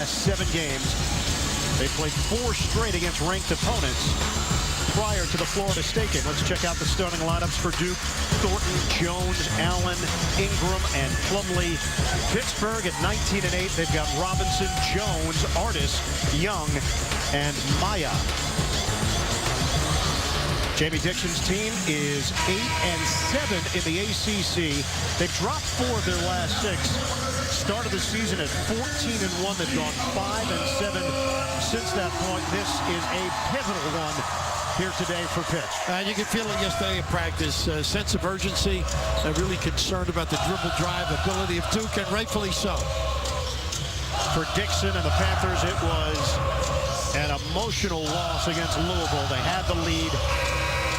7 games. They played 4 straight against ranked opponents prior to the Florida State game. Let's check out the starting lineups for Duke. Thornton, Jones, Allen, Ingram, and Plumlee. Pittsburgh at 19-8. They've got Robinson, Jones, Artis, Young, and Maya. Jamie Dixon's team is 8-7 in the ACC. They've dropped 4 of their last 6. Started the season at 14-1. They've gone 5-7 since that point. This is a pivotal one here today for Pitt. You can feel it yesterday at practice. Sense of urgency. Really concerned about the dribble drive ability of Duke, and rightfully so. For Dixon and the Panthers, it was an emotional loss against Louisville. They had the lead.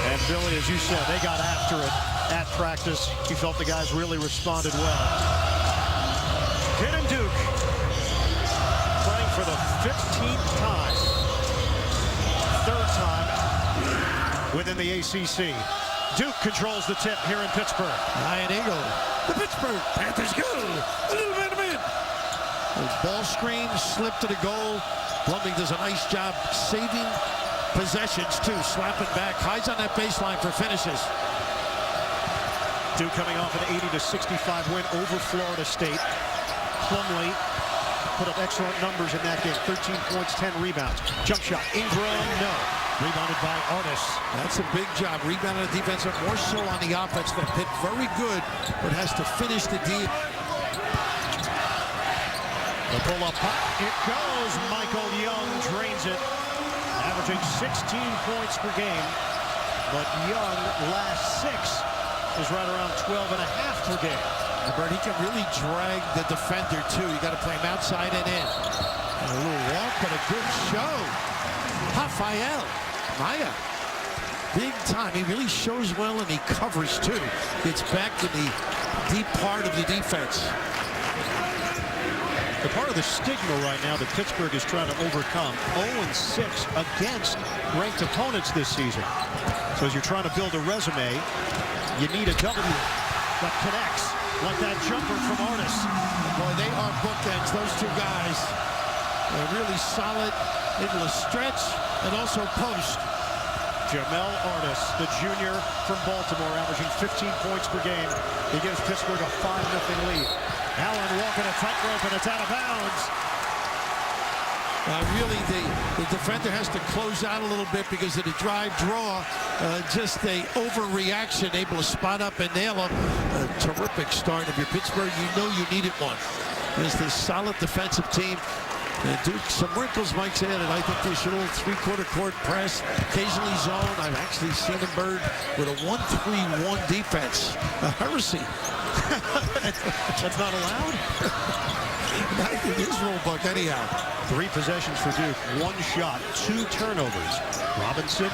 And Billy, as you said, they got after it at practice. He felt the guys really responded well. Pitt and Duke playing for the 15th time. 3rd time within the ACC. Duke controls the tip here in Pittsburgh. Ian Eagle. The Pittsburgh Panthers go. A little bit of it. Ball screen, slip to the goal. Plumlee does a nice job saving possessions too, slapping back, hides on that baseline for finishes. Duke coming off an 80-65 win over Florida State. Plumlee put up excellent numbers in that game. 13 points, 10 rebounds. Jump shot, Ingram, no. Rebounded by Artis. That's a big job. Rebound on the defense, but more so on the offense. But Pitt very good, but has to finish the deal. The pull-up, it goes. Michael Young drains it. Averaging 16 points per game, but Young last 6 is right around 12.5 per game. Bert, he can really drag the defender too. You got to play him outside and in. And a little walk, but a good show. Rafael Maya, big time. He really shows well and he covers too. Gets back to the deep part of the defense. The part of the stigma right now that Pittsburgh is trying to overcome, 0-6 against ranked opponents this season. So as you're trying to build a resume, you need a W that connects, like that jumper from Artis. Boy, they are bookends, those two guys. They're really solid, able to stretch and also post. Jamel Artis, the junior from Baltimore, averaging 15 points per game. He gives Pittsburgh a 5-0 lead. Allen walking a tightrope, and it's out of bounds. Really, the defender has to close out a little bit because of the drive draw. Just a overreaction, able to spot up and nail him. A terrific start of your Pittsburgh. You know you needed one. There's this solid defensive team. Duke, some wrinkles Mike's added. I think they should little 3/4 court press, occasionally zone. I've actually seen them Bird with a 1-3-1 defense. A heresy. That's not allowed? Not in his rule book anyhow. 3 possessions for Duke, 1 shot, 2 turnovers. Robinson,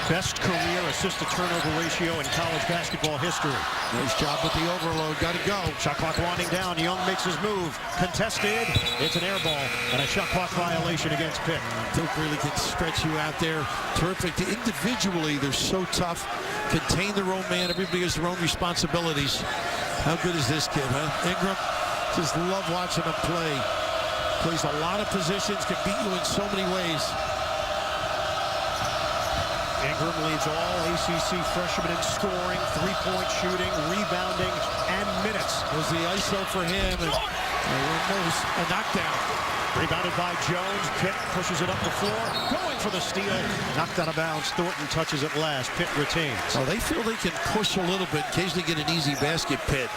best career assist-to-turnover ratio in college basketball history. Nice job with the overload. Got to go. Shot clock winding down. Young makes his move. Contested. It's an air ball and a shot clock violation against Pitt. Duke really can stretch you out there. Terrific. Individually, they're so tough. Contain their own man. Everybody has their own responsibilities. How good is this kid, huh? Ingram, just love watching him play. Plays a lot of positions, can beat you in so many ways. Ingram leads all ACC freshmen in scoring, 3-point shooting, rebounding, and minutes. Was the ISO for him, and almost a knockdown. Rebounded by Jones. Pitt pushes it up the floor, going for the steal. Knocked out of bounds. Thornton touches it last. Pitt retains. Oh, they feel they can push a little bit, occasionally get an easy basket, Pitt.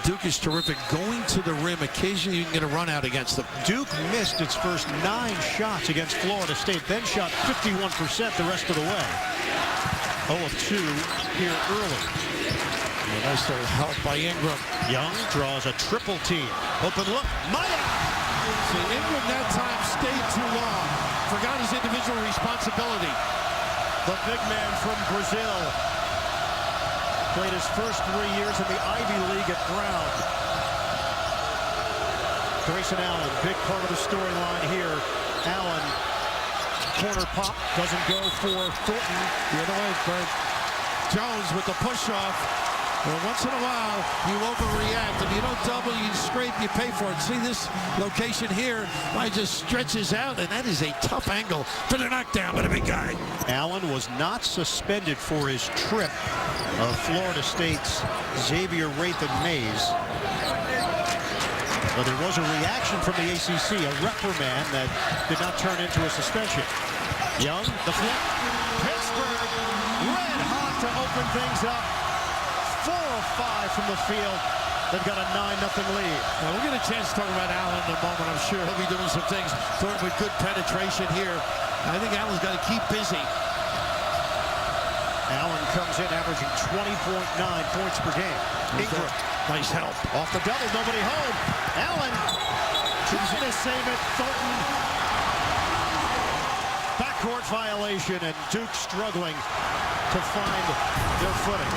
Duke is terrific. Going to the rim, occasionally you can get a run out against them. Duke missed its first 9 shots against Florida State, then shot 51% the rest of the way. 0 of 2 here early. A nice little help by Ingram. Young draws a triple team. Open look. Maya! See, Ingram that time stayed too long. Forgot his individual responsibility. The big man from Brazil. Played his first 3 years in the Ivy League at Brown. Grayson Allen, big part of the storyline here. Allen, corner pop, doesn't go for Thornton. The other way, but Jones with the push-off. Well, once in a while, you overreact. If you don't double, you scrape, you pay for it. See this location here? Guy just stretches out, and that is a tough angle for the knockdown by the big guy. Allen was not suspended for his trip of Florida State's Xavier Rathan Mays. But there was a reaction from the ACC, a reprimand that did not turn into a suspension. Young, the flip. Pittsburgh, red hot to open things up. 4 of 5 from the field. They've got a 9-0 lead. Now we'll get a chance to talk about Allen in a moment. I'm sure he'll be doing some things with good penetration here. I think Allen's got to keep busy. Allen comes in averaging 20.9 points per game. Ingram. Nice help. Off the double, nobody home. Allen trying to save it. Thornton. Backcourt violation, and Duke struggling to find their footing.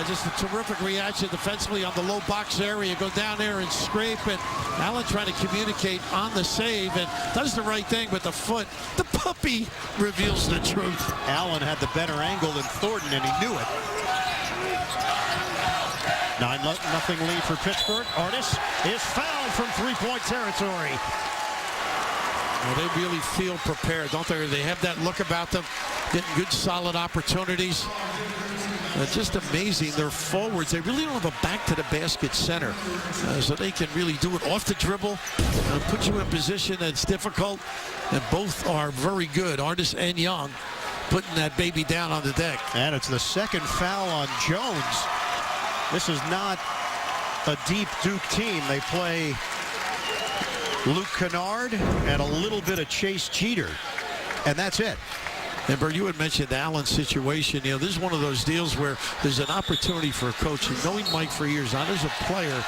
Just a terrific reaction defensively on the low box area. Go down there and scrape, and Allen trying to communicate on the save and does the right thing, but the foot, the puppy reveals the truth. Allen had the better angle than Thornton, and he knew it. 9-0 lead for Pittsburgh. Artis is fouled from three-point territory. Well, they really feel prepared, don't they? They have that look about them, getting good, solid opportunities. Just amazing. They're forwards. They really don't have a back-to-the-basket center, so they can really do it off the dribble, put you in position that's difficult, and both are very good, Artis and Young, putting that baby down on the deck. And it's the second foul on Jones. This is not a deep Duke team. They play Luke Kennard and a little bit of Chase Jeter, and that's it. And Bert, you had mentioned Allen's situation. You know, this is one of those deals where there's an opportunity for a coach. Knowing Mike for years, not as a player,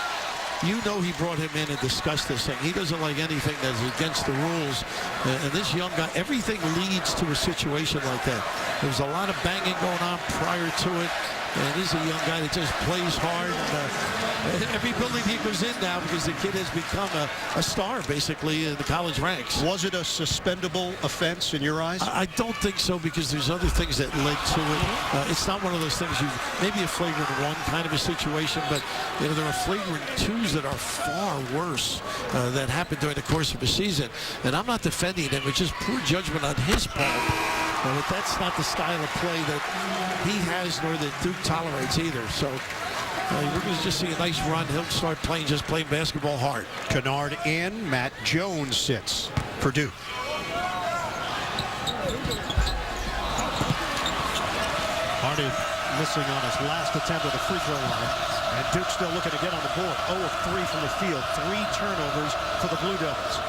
you know he brought him in and discussed this thing. He doesn't like anything that's against the rules. And this young guy, everything leads to a situation like that. There was a lot of banging going on prior to it. And he's a young guy that just plays hard. And, every building he goes in now, because the kid has become a star, basically, in the college ranks. Was it a suspendable offense in your eyes? I don't think so, because there's other things that led to it. It's not one of those things, maybe a flagrant one kind of a situation, but you know, there are flagrant twos that are far worse that happened during the course of a season. And I'm not defending him. It's just poor judgment on his part. But that's not the style of play that he has, nor that Duke tolerates either. So we're going to just see a nice run. He'll start playing basketball hard. Kennard in. Matt Jones sits for Duke. Hardy missing on his last attempt at the free throw line. And Duke still looking to get on the board. 0 of 3 from the field. 3 turnovers for the Blue Devils.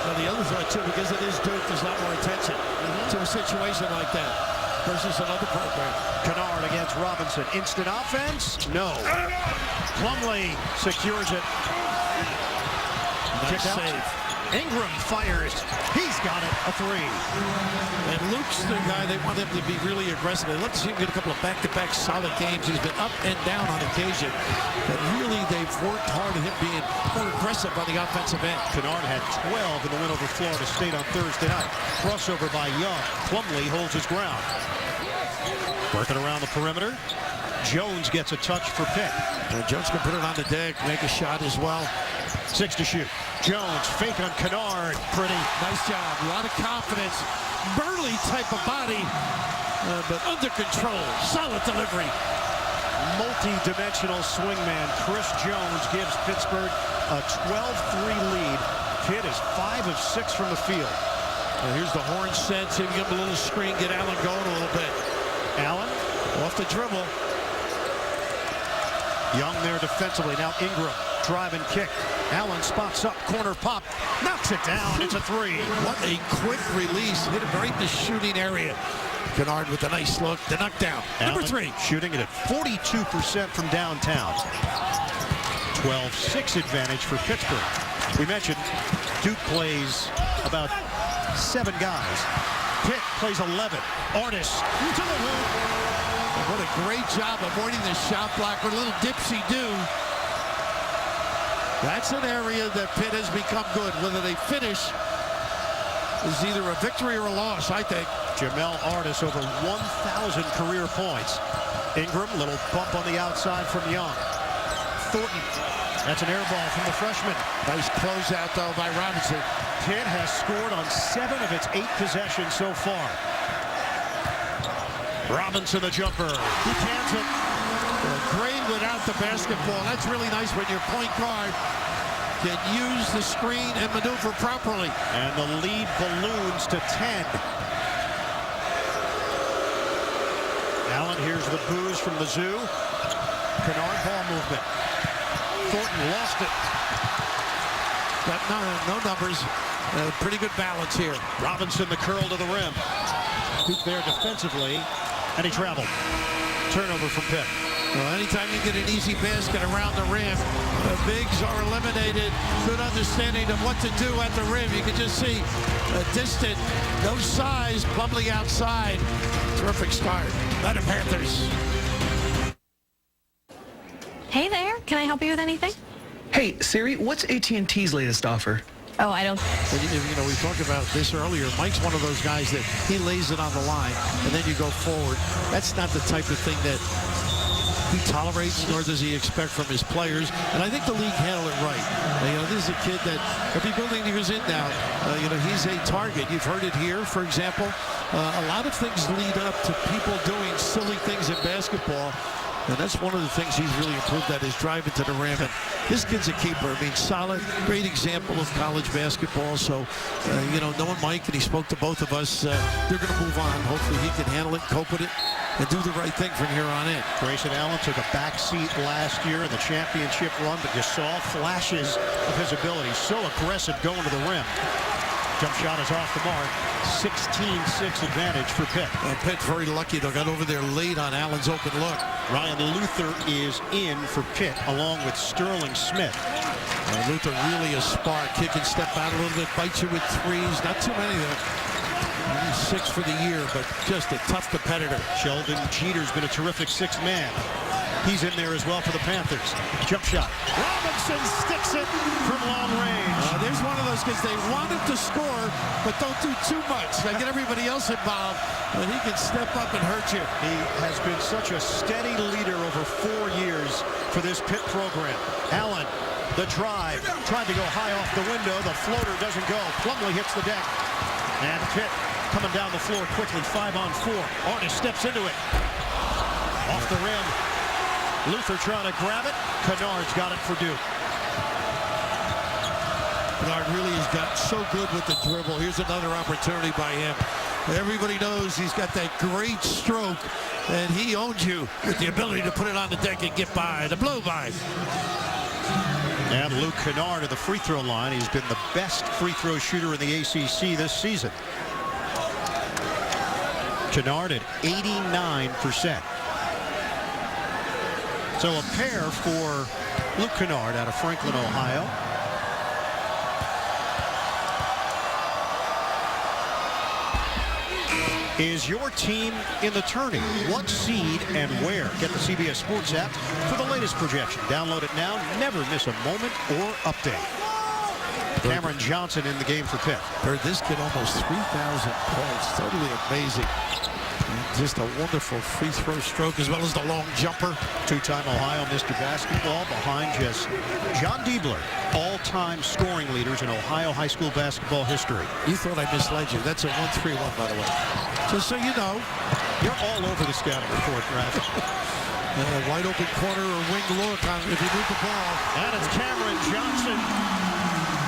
Well, the other thought, too, because it is Duke, there's a lot more attention to a situation like that versus another program. Kennard against Robinson. Instant offense? No. Plumlee secures it. Nice save. Ingram fires. He's got it. A 3. And Luke's the guy, they want him to be really aggressive. They love to see him get a couple of back-to-back solid games. He's been up and down on occasion. But really, they've worked hard at him being more aggressive on the offensive end. Kennard had 12 in the win over Florida State on Thursday night. Crossover by Young. Plumlee holds his ground. Working around the perimeter. Jones gets a touch for Pitt. Jones can put it on the deck, make a shot as well. 6 to shoot. Jones, fake on Kennard. Pretty. Nice job. A lot of confidence. Burly type of body, but under control. Solid delivery. Multi-dimensional swingman Chris Jones gives Pittsburgh a 12-3 lead. Pitt is 5 of 6 from the field. Here's the horn set. See if we give him a little screen, get Allen going a little bit. Allen off the dribble. Young there defensively. Now Ingram, drive and kick. Allen spots up, corner pop, knocks it down. It's a 3. What a quick release. Hit him right in the shooting area. Kennard with a nice look. The knockdown. Allen Number 3. shooting it at 42% from downtown. 12-6 advantage for Pittsburgh. We mentioned Duke plays about 7 guys. Pitt plays 11. Artis to the hoop. What a great job avoiding the shot block with a little dipsy-do. That's an area that Pitt has become good. Whether they finish is either a victory or a loss, I think. Jamel Artis over 1,000 career points. Ingram, little bump on the outside from Young. Thornton, that's an air ball from the freshman. Nice closeout, though, by Robinson. Pitt has scored on 7 of its 8 possessions so far. Robinson, the jumper. He cans it. Great without the basketball. That's really nice when your point guard can use the screen and maneuver properly. And the lead balloons to 10. Allen hears the boos from the zoo. Kennard ball movement. Thornton lost it. Got no numbers. Pretty good balance here. Robinson, the curl to the rim. Scoop there defensively, and he traveled. Turnover from Pitt. Well, anytime you get an easy basket around the rim, the bigs are eliminated. Good understanding of what to do at the rim. You can just see a distant, no size, Plumlee outside. Terrific start by the Panthers. Hey there, can I help you with anything? Hey, Siri, what's AT&T's latest offer? Oh, I don't. You know, we talked about this earlier. Mike's one of those guys that he lays it on the line, and then you go forward. That's not the type of thing that he tolerates, nor does he expect from his players. And I think the league handled it right. You know, this is a kid that every building he was in now, you know, he's a target. You've heard it here, for example. A lot of things lead up to people doing silly things in basketball. And that's one of the things he's really improved at, is driving to the rim. And this kid's a keeper. I mean, solid, great example of college basketball. So, you know, knowing Mike, and he spoke to both of us, they're going to move on. Hopefully he can handle it, cope with it, and do the right thing from here on in. Grayson Allen took a back seat last year in the championship run, but you saw flashes of his ability. So aggressive going to the rim. Jump shot is off the mark. 16-6 advantage for Pitt. Pitt very lucky. They got over there late on Allen's open look. Ryan Luther is in for Pitt, along with Sterling Smith. Luther really a spark. Kid can step out a little bit, bite you with threes. Not too many there. Only 6 for the year, but just a tough competitor. Sheldon Jeter's been a terrific 6th man. He's in there as well for the Panthers. Jump shot. Robinson sticks it from long range. There's one of those kids, they want him to score, but don't do too much. They get everybody else involved, and he can step up and hurt you. He has been such a steady leader over 4 years for this Pitt program. Allen, the drive, tried to go high off the window. The floater doesn't go. Plumlee hits the deck. And Pitt coming down the floor quickly, 5-on-4. Artis steps into it. Off the rim. Luther trying to grab it. Kennard's got it for Duke. Kennard really has got so good with the dribble. Here's another opportunity by him. Everybody knows he's got that great stroke, and he owns you with the ability to put it on the deck and get by, the blow by. And Luke Kennard at the free throw line. He's been the best free throw shooter in the ACC this season. Kennard at 89%. So a pair for Luke Kennard out of Franklin, Ohio. Is your team in the tourney? What seed and where? Get the CBS Sports app for the latest projection. Download it now. Never miss a moment or update. Cameron Johnson in the game for Pitt. Heard this kid almost 3,000 points. Totally amazing. Just a wonderful free throw stroke, as well as the long jumper. 2-time Ohio Mr. Basketball behind just John Diebler, all-time scoring leaders in Ohio high school basketball history. You thought I misled you. That's a 1-3-1, by the way. Just so you know. You're all over the scouting report, Raf. Wide open corner or wing look on if you move the ball. And it's Cameron Johnson.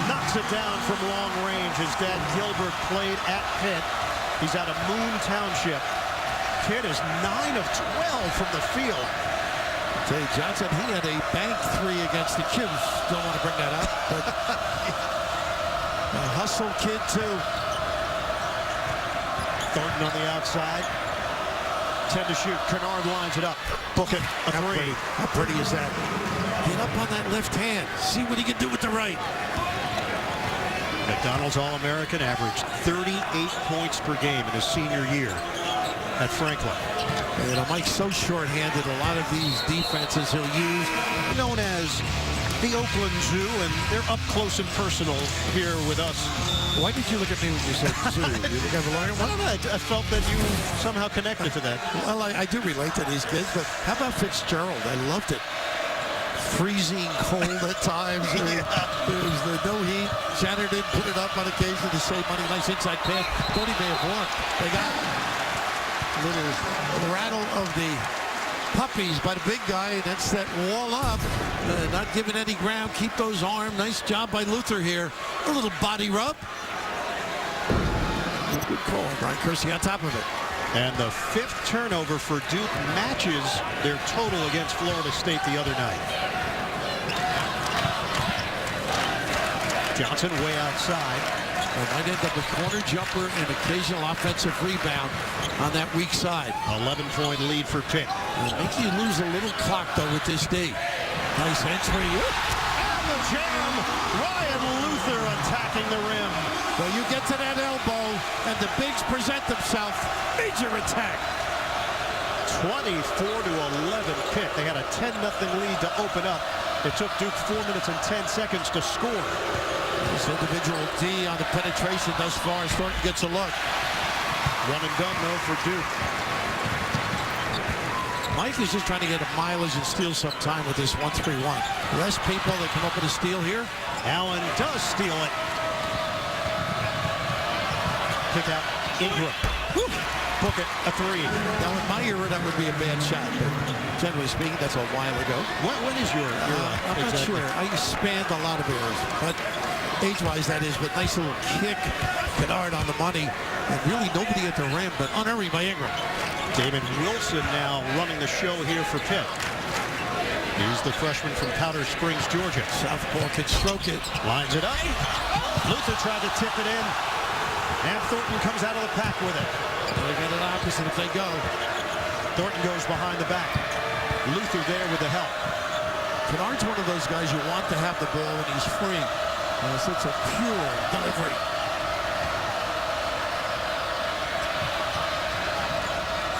Knocks it down from long range. His dad Gilbert played at Pitt. He's out of Moon Township. Pitt is 9 of 12 from the field. Say Johnson, he had a bank 3 against the Cubs. Don't want to bring that up, but a hustle kid too. Thornton on the outside. 10 to shoot. Kennard lines it up. Book it. A 3. How pretty is that? Get up on that left hand. See what he can do with the right. McDonald's All-American averaged 38 points per game in his senior year at Franklin. You know, Mike's so short-handed. A lot of these defenses he'll use. Known as the Oakland Zoo, and they're up close and personal here with us. Why did you look at me when you said zoo? You think I'm a lawyer? I don't know. I felt that you somehow connected to that. Well, I do relate to these kids, but how about Fitzgerald? I loved it. Freezing cold at times. There was the no heat. Shattered didn't put it up on occasion to save money. Nice inside pass. Thought he may have won. They got a little rattle of the puppies by the big guy, and that's that wall up. Not giving any ground. Keep those arms. Nice job by Luther here. A little body rub. Good call. Brian Kersey on top of it. And the 5th turnover for Duke matches their total against Florida State the other night. Johnson way outside. Well, might end up a corner jumper and occasional offensive rebound on that weak side. 11-point lead for Pitt. It makes you lose a little clock, though, with this D. Nice entry. And the jam. Ryan Luther attacking the rim. Well, you get to that elbow, and the bigs present themselves. Major attack. 24-11 Pitt. They had a 10-0 lead to open up. It took Duke 4 minutes and 10 seconds to score. This individual D on the penetration thus far. Thornton gets a look. One and done, though, for Duke. Mike is just trying to get a mileage and steal some time with this 1-3-1. Less people that come up with a steal here. Allen does steal it. Pick out Ingram. Woo. Book it, a 3. Now, in my era, that would be a bad shot. But generally speaking, that's a while ago. When is your era? I'm not sure. I spanned a lot of eras. But age-wise, that is. But nice little kick. Kennard on the money. And really nobody at the rim, but unerring by Ingram. David Wilson now running the show here for Pitt. He's the freshman from Powder Springs, Georgia. Southpaw can stroke it. Lines it up. Luther tried to tip it in. And Thornton comes out of the pack with it. They get it opposite if they go. Thornton goes behind the back. Luther there with the help. Kennard's one of those guys you want to have the ball when he's free. Such a pure delivery.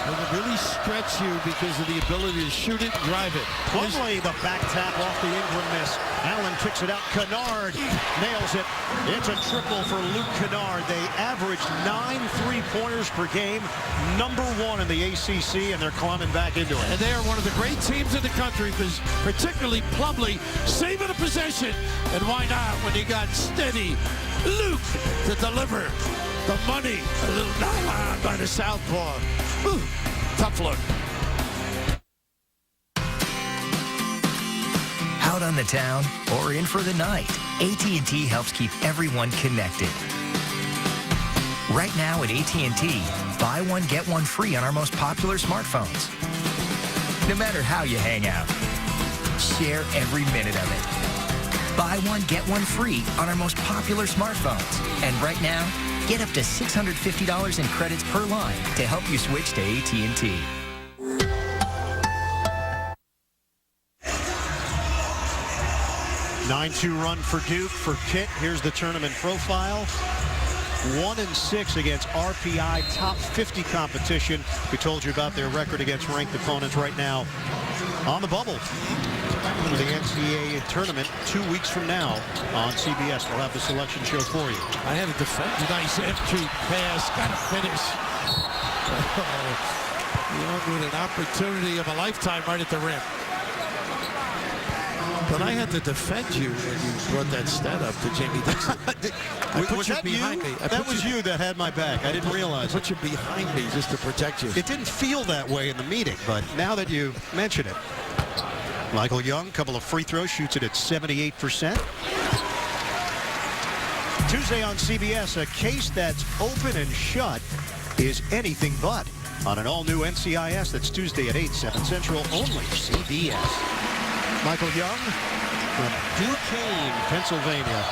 It'll really stretch you because of the ability to shoot it and drive it. Plumlee, the back tap off the Ingram miss. Allen kicks it out. Kennard nails it. It's a triple for Luke Kennard. They averaged 9 3-pointers per game. #1 in the ACC, and they're climbing back into it. And they are one of the great teams in the country, because particularly Plumlee saving a possession. And why not when you got steady Luke to deliver the money. A little nylon by the southpaw. Ooh, tough look. Out on the town or in for the night, AT&T helps keep everyone connected. Right now at AT&T, buy one, get one free on our most popular smartphones. No matter how you hang out, share every minute of it. Buy one, get one free on our most popular smartphones. And right now, get up to $650 in credits per line to help you switch to AT&T. A 9-2 run for Duke. For Pitt, here's the tournament profile. 1-6 against RPI top 50 competition. We told you about their record against ranked opponents right now on the bubble for the NCAA tournament 2 weeks from now on CBS. We'll have the selection show for you. I had a defense. Nice entry pass. Got to finish. Young with an opportunity of a lifetime right at the rim. But I had to defend you when you brought that stat up to Jamie Dixon. Was that you? That was you that had my back. I didn't realize I put you behind me just to protect you. It didn't feel that way in the meeting, but now that you mention it. Michael Young, couple of free throws, shoots it at 78%. Tuesday on CBS, a case that's open and shut is anything but. On an all-new NCIS, that's Tuesday at 8, 7 Central, only CBS. Michael Young from Duquesne, Pennsylvania,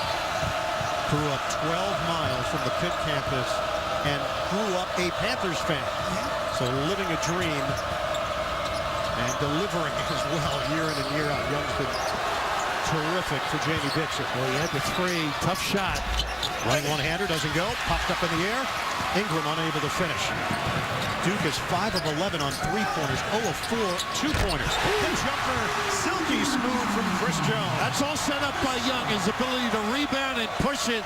grew up 12 miles from the Pitt campus and grew up a Panthers fan. So living a dream and delivering as well year in and year out. Young's been terrific for Jamie Dixon. Well, he had the three. Tough shot. Right one-hander doesn't go. Popped up in the air. Ingram unable to finish. Duke is 5 of 11 on three-pointers, 0 of 4 two-pointers. The jumper, silky smooth from Chris Jones. That's all set up by Young. His ability to rebound and push it,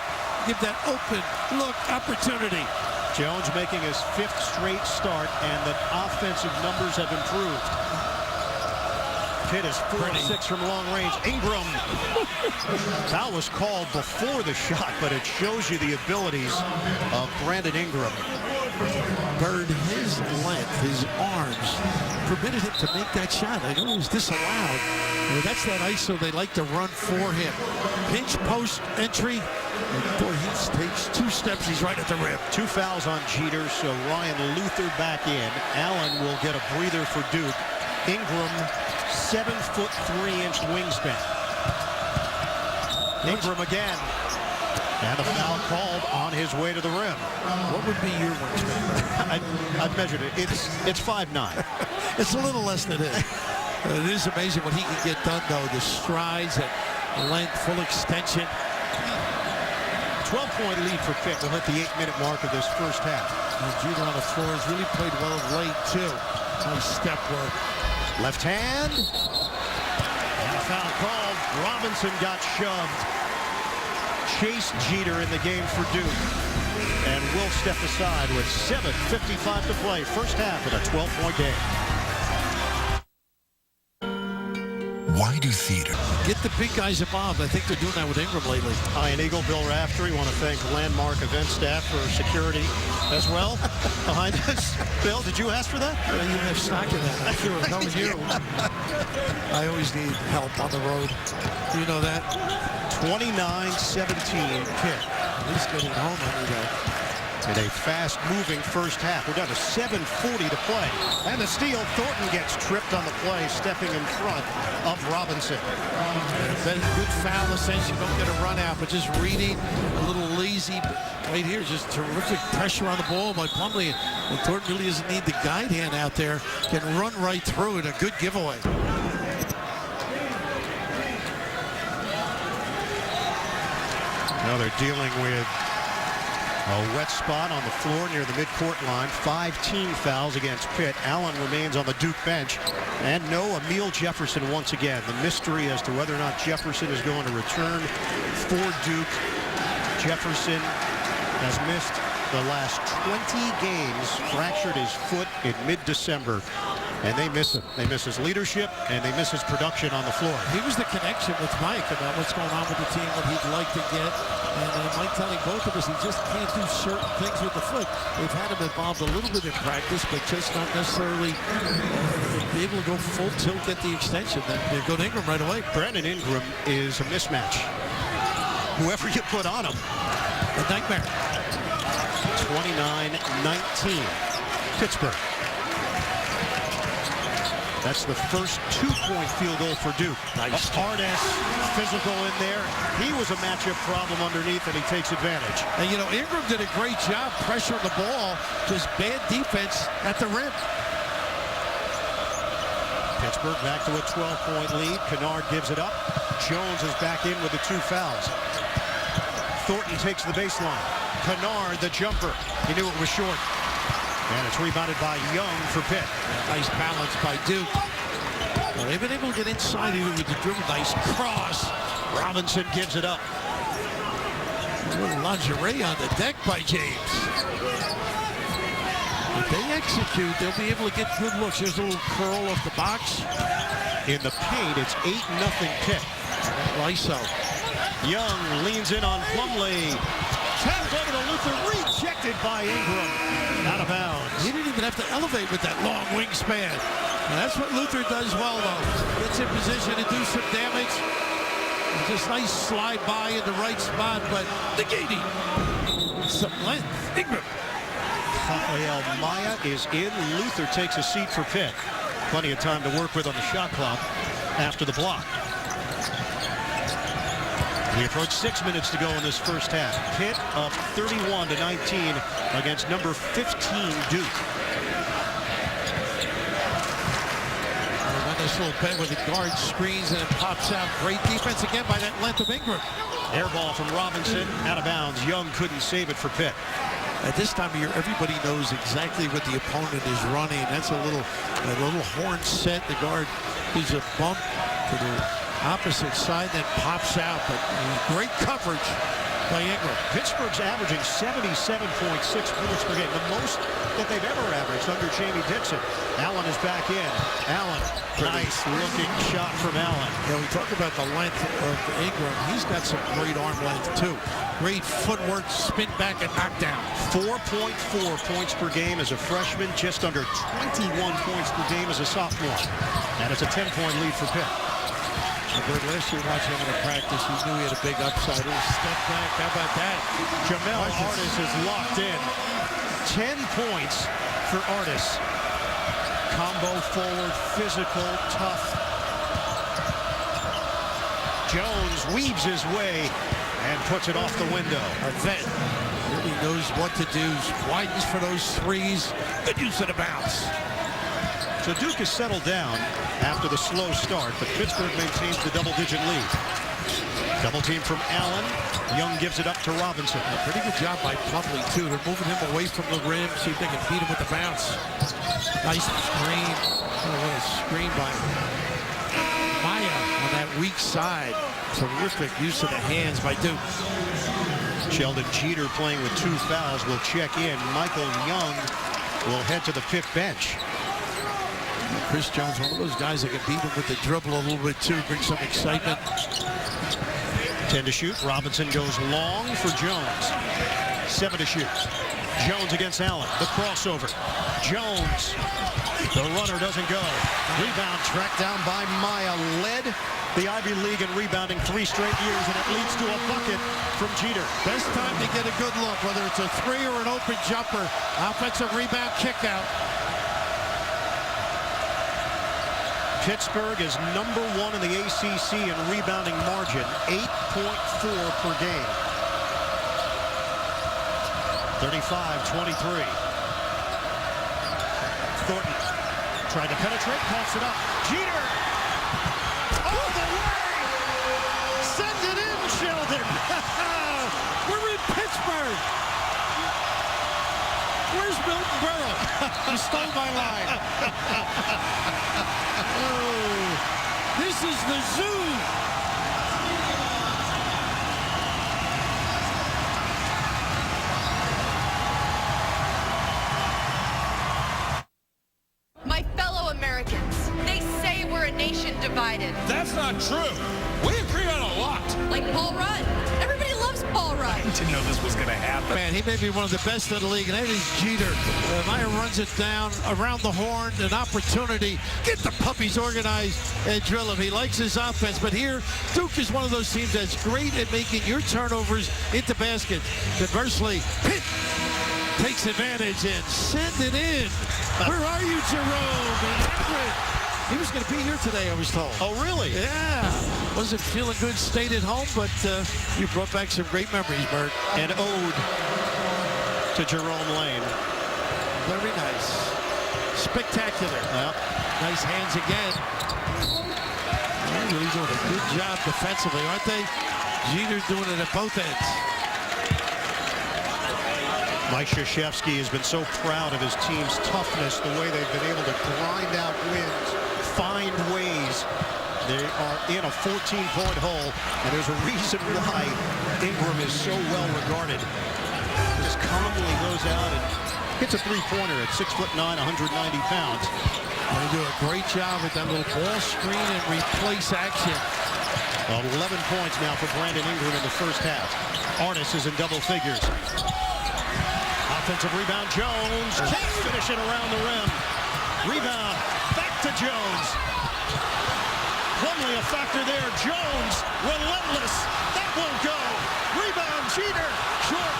give that open look opportunity. Jones making his 5th straight start, and the offensive numbers have improved. Pitt is 4 of 6 from long range. Ingram. Foul was called before the shot, but it shows you the abilities of Brandon Ingram. Bird, his length, his arms, permitted him to make that shot. I know it was disallowed. That's that ISO they like to run for him. Pinch post entry. And boy, he takes 2 steps. He's right at the rim. 2 fouls on Jeter, so Ryan Luther back in. Allen will get a breather for Duke. Ingram, 7-foot 3-inch wingspan. Ingram again. And a foul called on his way to the rim. What would be your wingspan? I've measured it. It's 5'9". It's a little less than it. It is amazing what he can get done, though. The strides and length, full extension. 12-point lead for Pitt. We'll hit the 8-minute mark of this first half. And Jeter on the floor has really played well of late, too. Nice step work. Left hand. And a foul called. Robinson got shoved. Chased Jeter in the game for Duke. And will step aside with 7:55 to play. First half in a 12-point game. Why do theater? Get the big guys involved. I think they're doing that with Ingram lately. Ian Eagle, Bill Raftery. Want to thank Landmark event staff for security as well behind us. Bill, did you ask for that? You have stock in that. I'm sure. That was you. I always need help on the road. You know that? 29-17 Pitt. At least getting home, I need that. In a fast-moving first half. We're down to 7:40 to play. And the steal, Thornton gets tripped on the play, stepping in front of Robinson. Good foul, essentially. Don't get a run out, but just reading, a little lazy. Right here, just terrific pressure on the ball by Plumlee. And Thornton really doesn't need the guide hand out there. Can run right through it. A good giveaway. Now they're dealing with a wet spot on the floor near the midcourt line. 5 team fouls against Pitt. Allen remains on the Duke bench. And no Emil Jefferson once again. The mystery as to whether or not Jefferson is going to return for Duke. Jefferson has missed the last 20 games. Fractured his foot in mid-December. And they miss him. They miss his leadership, and they miss his production on the floor. He was the connection with Mike about what's going on with the team, what he'd like to get. And Mike telling both of us he just can't do certain things with the foot. They've had him involved a little bit in practice, but just not necessarily be able to go full tilt, get the extension. Then you go to Ingram right away. Brandon Ingram is a mismatch. Whoever you put on him. A nightmare. 29-19. Pittsburgh. That's the first 2-point field goal for Duke. Nice. Arness, physical in there. He was a matchup problem underneath, and he takes advantage. And, you know, Ingram did a great job pressuring the ball. Just bad defense at the rim. Pittsburgh back to a 12-point lead. Kennard gives it up. Jones is back in with the 2 fouls. Thornton takes the baseline. Kennard, the jumper. He knew it was short. And it's rebounded by Young for Pitt. Nice balance by Duke. Well, they've been able to get inside even with the dribble. Nice cross. Robinson gives it up. A little lingerie on the deck by James. If they execute, they'll be able to get good looks. There's a little curl off the box. In the paint, it's 8-0 Pitt. Lyso. Young leans in on Plumlee. Taps over to Luther, rejected by Ingram. Out of bounds. He didn't even have to elevate with that long wingspan. And that's what Luther does well, though. Gets in position to do some damage. Just nice slide by in the right spot, but negating some length. Ingram. Rafael Maya is in. Luther takes a seat for Pitt. Plenty of time to work with on the shot clock after the block. We approach 6 minutes to go in this first half. Pitt up 31-19 against number 15 Duke. Nice little pen with the guard screens and it pops out. Great defense again by that length of Ingram. Air ball from Robinson, out of bounds. Young couldn't save it for Pitt. At this time of year, everybody knows exactly what the opponent is running. That's a little horn set. The guard gives a bump to the opposite side, then pops out. But great coverage by Ingram. Pittsburgh's averaging 77.6 points per game, the most that they've ever averaged under Jamie Dixon. Allen is back in. Allen, nice looking shot from Allen. Yeah, we talk about the length of Ingram. He's got some great arm length too. Great footwork, spin back and knockdown. 4.4 points per game as a freshman, just under 21 points per game as a sophomore. And it's a 10-point lead for Pitt. Last year watching him in practice, he knew he had a big upside. He step back. How about that? Jamel Artis is locked in. 10 points for Artis. Combo forward, physical, tough. Jones weaves his way and puts it off the window. A vet really knows what to do. Widens for those threes. Good use of the bounce. So Duke has settled down after the slow start, but Pittsburgh maintains the double-digit lead. Double team from Allen. Young gives it up to Robinson. A pretty good job by Plumlee, too. They're moving him away from the rim, see if they can beat him with the bounce. Nice screen. Oh, what a screen by Maya on that weak side. Terrific use of the hands by Duke. Sheldon Jeter playing with 2 fouls will check in. Michael Young will head to the Pitt bench. Chris Jones, one of those guys that can beat him with the dribble a little bit too, bring some excitement. 10 to shoot. Robinson goes long for Jones. 7 to shoot. Jones against Allen. The crossover. Jones. The runner doesn't go. Rebound tracked down by Maya. Led the Ivy League in rebounding 3 straight years, and it leads to a bucket from Jeter. Best time to get a good look, whether it's a 3 or an open jumper. Offensive rebound kick out. Pittsburgh is number 1 in the ACC in rebounding margin, 8.4 per game. 35-23. Thornton tried to penetrate, pops it up. Jeter! All the way! Send it in, Sheldon! We're in Pittsburgh! Where's Milton Berle? You stole my line. Oh, this is the zoo. My fellow Americans, they say we're a nation divided. That's not true. We agree on a lot. Like Paul Rudd. Everybody loves Paul Rudd. Didn't know this was going to happen. Man, he may be one of the best in the league, and that is Jeter. Maya runs it down around the horn, an opportunity. Get the puppies organized and drill him. He likes his offense, but here, Duke is one of those teams that's great at making your turnovers into baskets. Conversely, Pitt takes advantage and send it in. Where are you, Jerome? He was going to be here today, I was told. Oh, really? Yeah. Wasn't feeling good, stayed at home, but you brought back some great memories, Bert. An ode to Jerome Lane. Very nice. Spectacular. Yep. Nice hands again. They're really doing a good job defensively, aren't they? Jeter doing it at both ends. Mike Krzyzewski has been so proud of his team's toughness, the way they've been able to grind out wins, find ways. They are in a 14-point hole, and there's a reason why Ingram is so well regarded. Just calmly goes out and hits a three-pointer at 6'9", 190 pounds. They do a great job with that little ball screen and replace action. 11 points now for Brandon Ingram in the first half. Artis is in double figures. Offensive rebound, Jones. Can't finish it around the rim. Rebound, back to Jones. Plumlee a factor there. Jones, relentless. That won't go. Rebound, Jeter, short.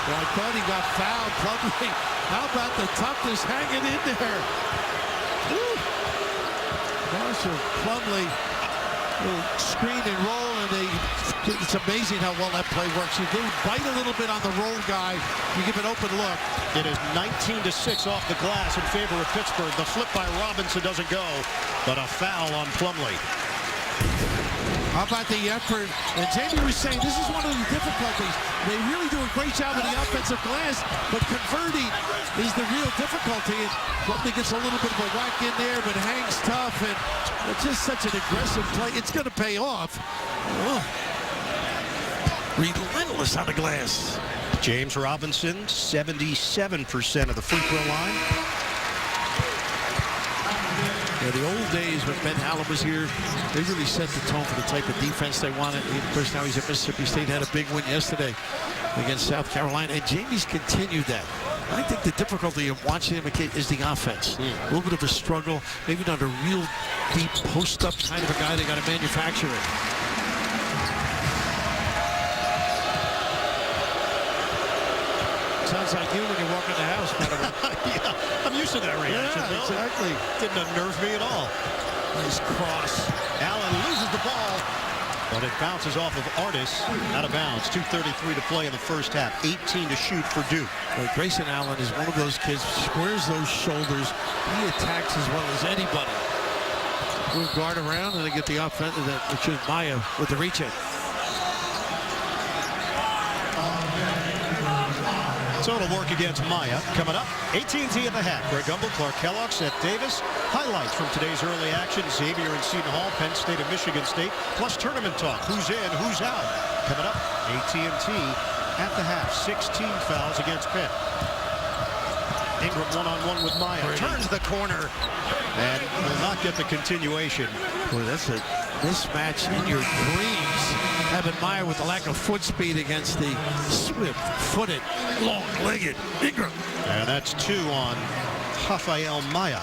Well, I thought he got fouled. Plumlee, how about the toughness hanging in there? Woo. Marshall Plumlee will screen and roll, and it's amazing how well that play works. You do bite a little bit on the roll guy. You give an open look. It is 19-6 off the glass in favor of Pittsburgh. The flip by Robinson doesn't go, but a foul on Plumlee. How about the effort? And Jamie was saying this is one of the difficulties. They really do a great job with the offensive glass, but converting is the real difficulty. And Plumlee gets a little bit of a whack in there, but hangs tough, and it's just such an aggressive play. It's going to pay off. Oh. Relentless on the glass. James Robinson, 77% of the free throw line. Yeah, the old days when Ben Hallam was here, they really set the tone for the type of defense they wanted. Of course, now he's at Mississippi State, had a big win yesterday against South Carolina, and Jamie's continued that. I think the difficulty of watching him is the offense. A little bit of a struggle, maybe not a real deep post-up kind of a guy. They got to manufacture it. Sounds like you when you walk in the house, by the way. Yeah, I'm used to that reaction. Yeah, exactly. Didn't unnerve me at all. Nice cross. Allen loses the ball, but it bounces off of Artis out of bounds. 2:33 to play in the first half. 18 to shoot for Duke. Well, Grayson Allen is one of those kids, squares those shoulders. He attacks as well as anybody. Move guard around, and they get the offense, which is Maya with the reach in. So it'll work against Maya. Coming up, AT&T at the half. Greg Gumbel, Clark Kellogg, Seth Davis. Highlights from today's early action. Xavier and Seton Hall, Penn State and Michigan State. Plus tournament talk. Who's in, who's out. Coming up, AT&T at the half. 16 fouls against Pitt. Ingram one-on-one with Maya. Turns the corner and will not get the continuation. Boy, that's a mismatch in your dreams. Having Maya with the lack of foot speed against the swift-footed, long-legged Ingram. And that's 2 on Rafael Maya.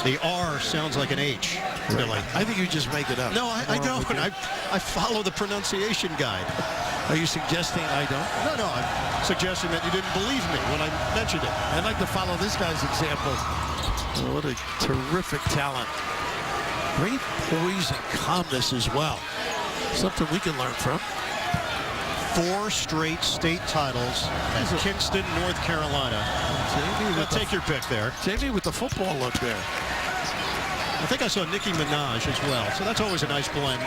The R sounds like an H. Really. I think you just make it up. No, I don't. I follow the pronunciation guide. Are you suggesting I don't? No, I'm suggesting that you didn't believe me when I mentioned it. I'd like to follow this guy's example. Oh, what a terrific talent. Great poise and calmness as well. Something we can learn from. 4 straight state titles at Kinston, North Carolina. Jamie, Take your pick there. Jamie with the football look there. I think I saw Nicki Minaj as well, so that's always a nice blend.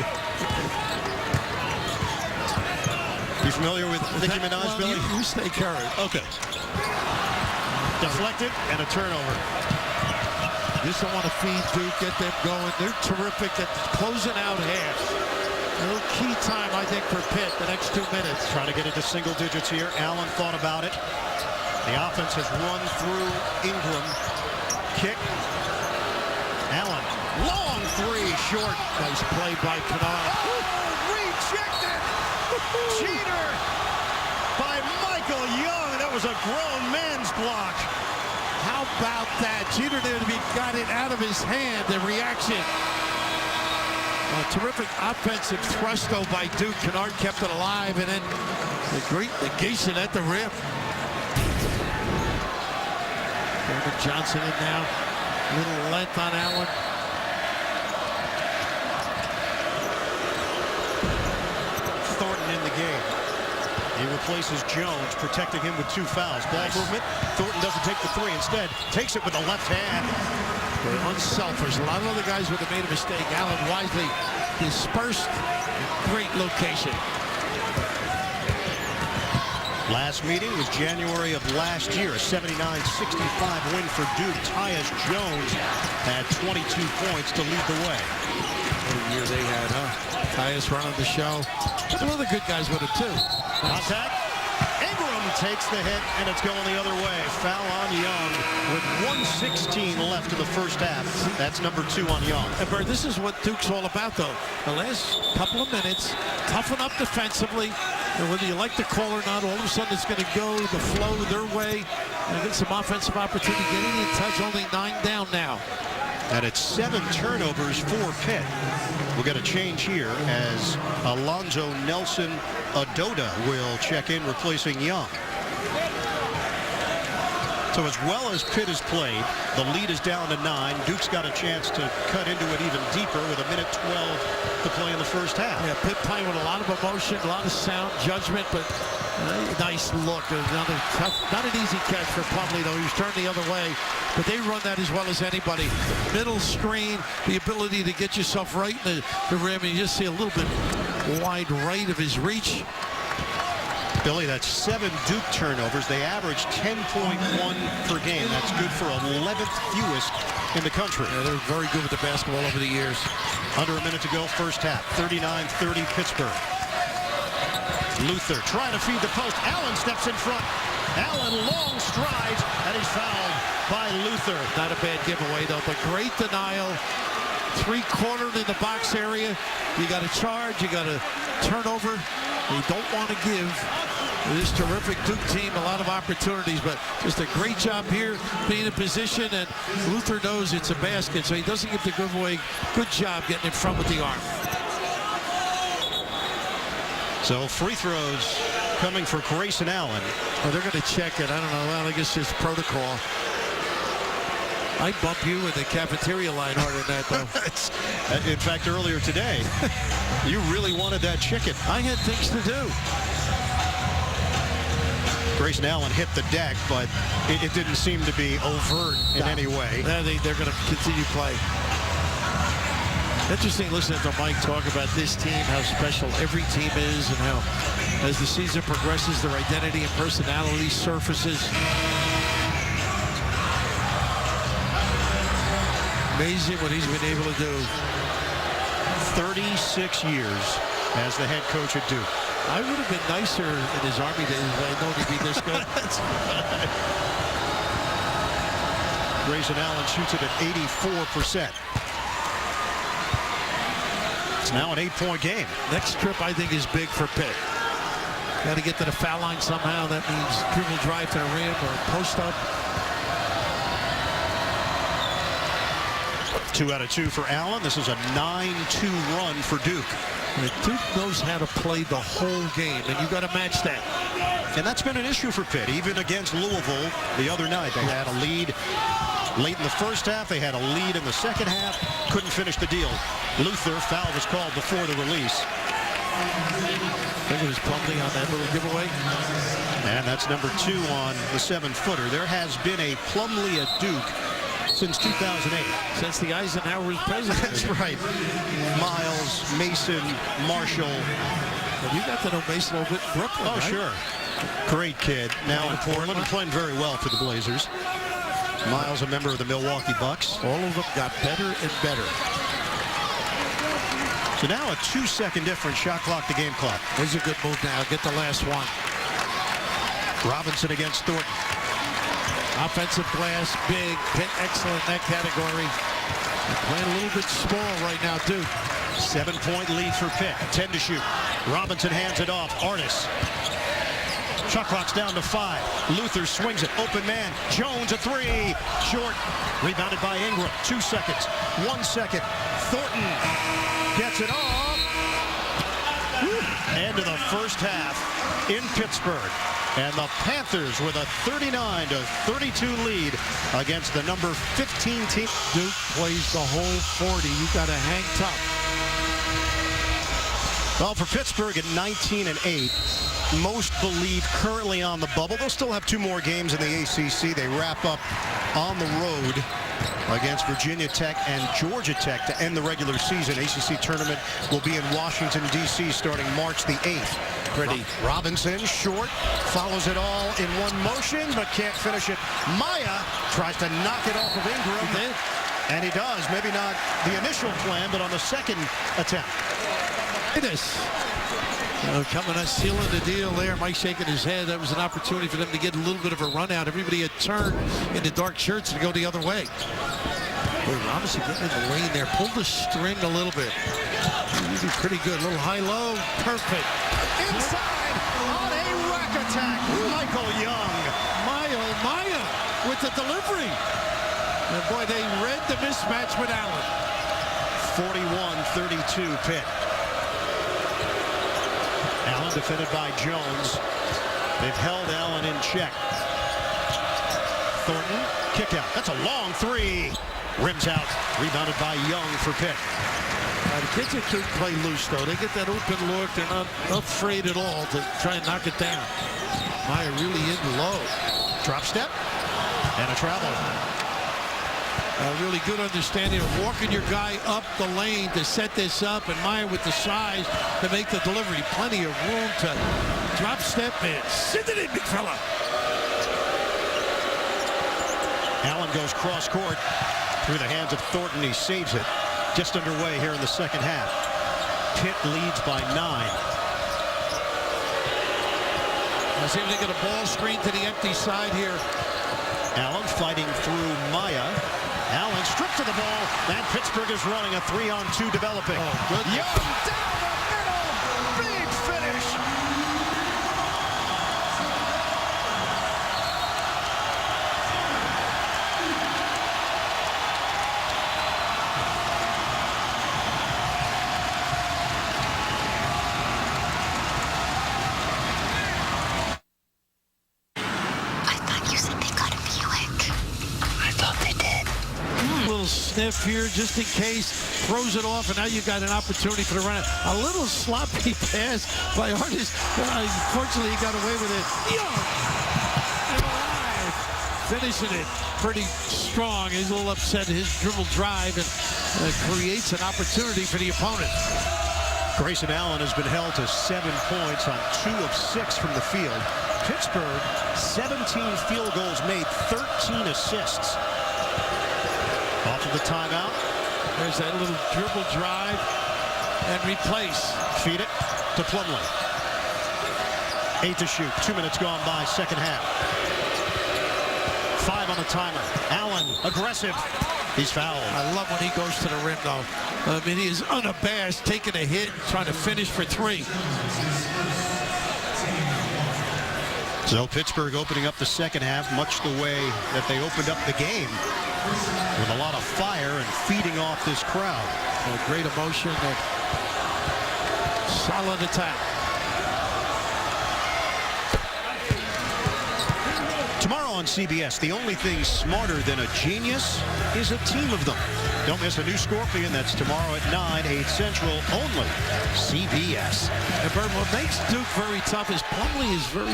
You familiar with Nicki Minaj, Billy? You stay current. Okay. Deflected and a turnover. Just don't want to feed Duke, get them going. They're terrific at closing out half. A little key time, I think, for Pitt, the next 2 minutes. Trying to get into single digits here. Allen thought about it. The offense has run through Ingram. Kick. Allen. Long 3, short. Nice play by Kennard. Rejected. Cheater by Michael Young. That was a grown man's block. How about that? Cheater there to be got it out of his hand. The reaction. A terrific offensive thrusto by Duke. Kennard kept it alive, and then the great negation at the rim. David Johnson in now. Little length on Allen. Thornton in the game. He replaces Jones, protecting him with 2 fouls. Ball movement. Thornton doesn't take the 3. Instead, takes it with the left hand. They're unselfish. A lot of other guys would have made a mistake. Allen wisely dispersed. Great location. Last meeting was January of last year. A 79-65 win for Duke. Tyus Jones had 22 points to lead the way. What a year they had, huh? Tyus running the show. Some other good guys with it, too. Contact. Ingram takes the hit, and it's going the other way. Foul on Young with 1:16 left in the first half. That's number 2 on Young. And Bert, this is what Duke's all about, though. The last couple of minutes, toughen up defensively, and whether you like the call or not, all of a sudden it's going to go the flow their way and get some offensive opportunity. Getting in touch, only 9 down now. And it's 7 turnovers for Pitt. We'll get a change here as Alonzo Nelson Adoda will check in, replacing Young. So as well as Pitt has played, the lead is down to 9. Duke's got a chance to cut into it even deeper with 1:12 to play in the first half. Yeah, Pitt playing with a lot of emotion, a lot of sound judgment, but Nice look. Another tough, not an easy catch for Plumlee, though. He was turned the other way. But they run that as well as anybody. Middle screen, the ability to get yourself right in the rim. And you just see a little bit wide right of his reach. Billy, that's 7 Duke turnovers. They average 10.1 per game. That's good for 11th fewest in the country. Yeah, they're very good with the basketball over the years. Under a minute to go, first half. 39-30 Pittsburgh. Luther trying to feed the post. Allen steps in front. Allen long strides, and he's fouled by Luther. Not a bad giveaway, though, but great denial. 3-quartered in the box area. You got to charge. You got to turn over. You don't want to give this terrific Duke team a lot of opportunities, but just a great job here being in position, and Luther knows it's a basket, so he doesn't give the giveaway. Good job getting in front with the arm. So free throws coming for Grayson Allen. Oh, they're going to check it. I don't know. Well, I guess it's protocol. I bump you in the cafeteria line harder than that, though. In fact, earlier today, you really wanted that chicken. I had things to do. Grayson Allen hit the deck, but it didn't seem to be overt in any way. They're going to continue play. Interesting listening to Mike talk about this team, how special every team is, and how as the season progresses, their identity and personality surfaces. Amazing what he's been able to do. 36 years as the head coach at Duke. I would have been nicer in his Army days if I known he'd be this good. That's right. Grayson Allen shoots it at 84%. It's now an 8-point game. Next trip, I think, is big for Pitt. Got to get to the foul line somehow. That means dribble drive to the rim or post up. 2 out of 2 for Allen. This is a 9-2 run for Duke. And Duke knows how to play the whole game, and you got to match that. And that's been an issue for Pitt, even against Louisville the other night. They had a lead late in the first half. They had a lead in the second half. Couldn't finish the deal. Luther, foul was called before the release. I think it was Plumlee on that little giveaway. And that's number 2 on the 7-footer. There has been a Plumlee at Duke since 2008. Since the Eisenhower was president. That's right. Miles, Mason, Marshall. Well, you got to know Mason a little bit in Brooklyn, Oh, right? sure. Great kid. Now in Portland, playing very well for the Blazers. Miles, a member of the Milwaukee Bucks. All of them got better and better. So now a 2-second difference, shot clock to game clock. Here's a good move now. Get the last one. Robinson against Thornton. Offensive glass, big, Pitt excellent in that category. They're playing a little bit small right now, Duke. 7-point lead for Pitt. 10 to shoot. Robinson hands it off. Artis. Shot clock's down to 5. Luther swings it. Open man. Jones a 3. Short. Rebounded by Ingram. 2 seconds. 1 second. Thornton gets it off. End of the first half in Pittsburgh. And the Panthers with a 39-32 lead against the number 15 team. Duke plays the whole 40. You got to hang tough. Well, for Pittsburgh at 19-8, most believe currently on the bubble. They'll still have 2 more games in the ACC. They wrap up on the road against Virginia Tech and Georgia Tech to end the regular season. ACC tournament will be in Washington, D.C. starting March the 8th. Pretty. Robinson, short, follows it all in one motion, but can't finish it. Maya tries to knock it off of Ingram. And he does. Maybe not the initial plan, but on the second attempt. This. Coming on, sealing the deal there. Mike shaking his head. That was an opportunity for them to get a little bit of a run out. Everybody had turned into dark shirts to go the other way. Boy, Robinson getting in the lane there. Pulled the string a little bit. He's pretty good. A little high-low. Perfect. Inside on a rack attack. Michael Young. Maya with the delivery. And boy, they read the mismatch with Allen. 41-32 Pitt. Allen defended by Jones. They've held Allen in check. Thornton, kick out. That's a long 3. Rims out. Rebounded by Young for Pitt. The kids are to play loose, though. They get that open look. They're not afraid at all to try and knock it down. Maya really in low. Drop step and a travel. A really good understanding of walking your guy up the lane to set this up, and Maya with the size to make the delivery. Plenty of room to drop step and send it in, big fella. Allen goes cross court through the hands of Thornton. He saves it. Just underway here in the second half. Pitt leads by 9. Let's see if they get a ball screen to the empty side here. Allen fighting through Maya. Allen stripped to the ball, and Pittsburgh is running a 3-on-2 developing. Oh, good. Young down the middle. Big finish. I thought you said they got a Buick. I thought they did. Little sniff here just in case, throws it off, and now you got an opportunity for the run. A little sloppy pass by Artis. Unfortunately, he got away with it. Young and alive, finishing it pretty strong. He's a little upset his dribble drive, and creates an opportunity for the opponent. Grayson Allen has been held to 7 points on 2 of 6 from the field. Pittsburgh, 17 field goals made, 13 assists. Off of the timeout. There's that little dribble drive and replace. Feed it to Plumlee. 8 to shoot. 2 minutes gone by, second half. 5 on the timer. Allen, aggressive. He's fouled. I love when he goes to the rim, though. I mean, he is unabashed, taking a hit, trying to finish for 3. So Pittsburgh opening up the second half much the way that they opened up the game, with a lot of fire and feeding off this crowd. Great emotion and solid attack. Tomorrow on CBS, the only thing smarter than a genius is a team of them. Don't miss a new Scorpion. That's tomorrow at 9, 8 Central, only CBS. And Bird, what makes Duke very tough is Plumlee is very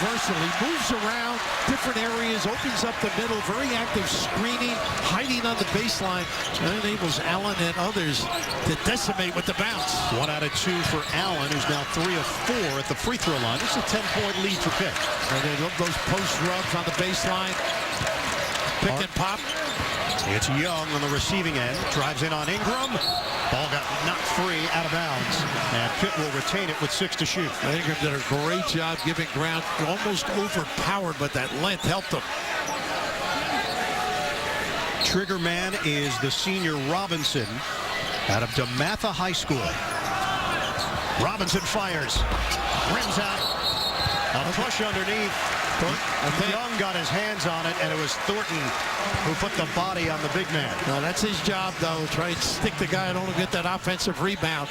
versatile. He moves around different areas, opens up the middle, very active screening, hiding on the baseline. That enables Allen and others to decimate with the bounce. 1 out of 2 for Allen, who's now 3 of 4 at the free throw line. It's a 10-point lead for Pitt. And they love those post rubs on the baseline. Pick and pop. It's Young on the receiving end. Drives in on Ingram. Ball got knocked free, out of bounds. And Pitt will retain it with 6 to shoot. Ingram did a great job giving ground. Almost overpowered, but that length helped him. Trigger man is the senior Robinson out of DeMatha High School. Robinson fires. Rims out. A push underneath. Young got his hands on it, and it was Thornton who put the body on the big man. No, that's his job, though. Try and stick the guy and only get that offensive rebound.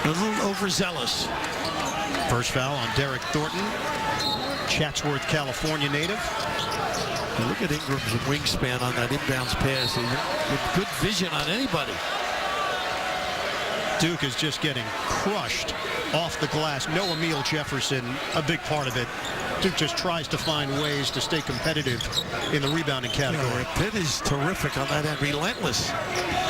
A little overzealous. First foul on Derek Thornton, Chatsworth, California native. Now look at Ingram's wingspan on that inbounds pass. He's with good vision on anybody. Duke is just getting crushed off the glass. No Emil Jefferson, a big part of it. Duke just tries to find ways to stay competitive in the rebounding category. Pitt is terrific on that end, relentless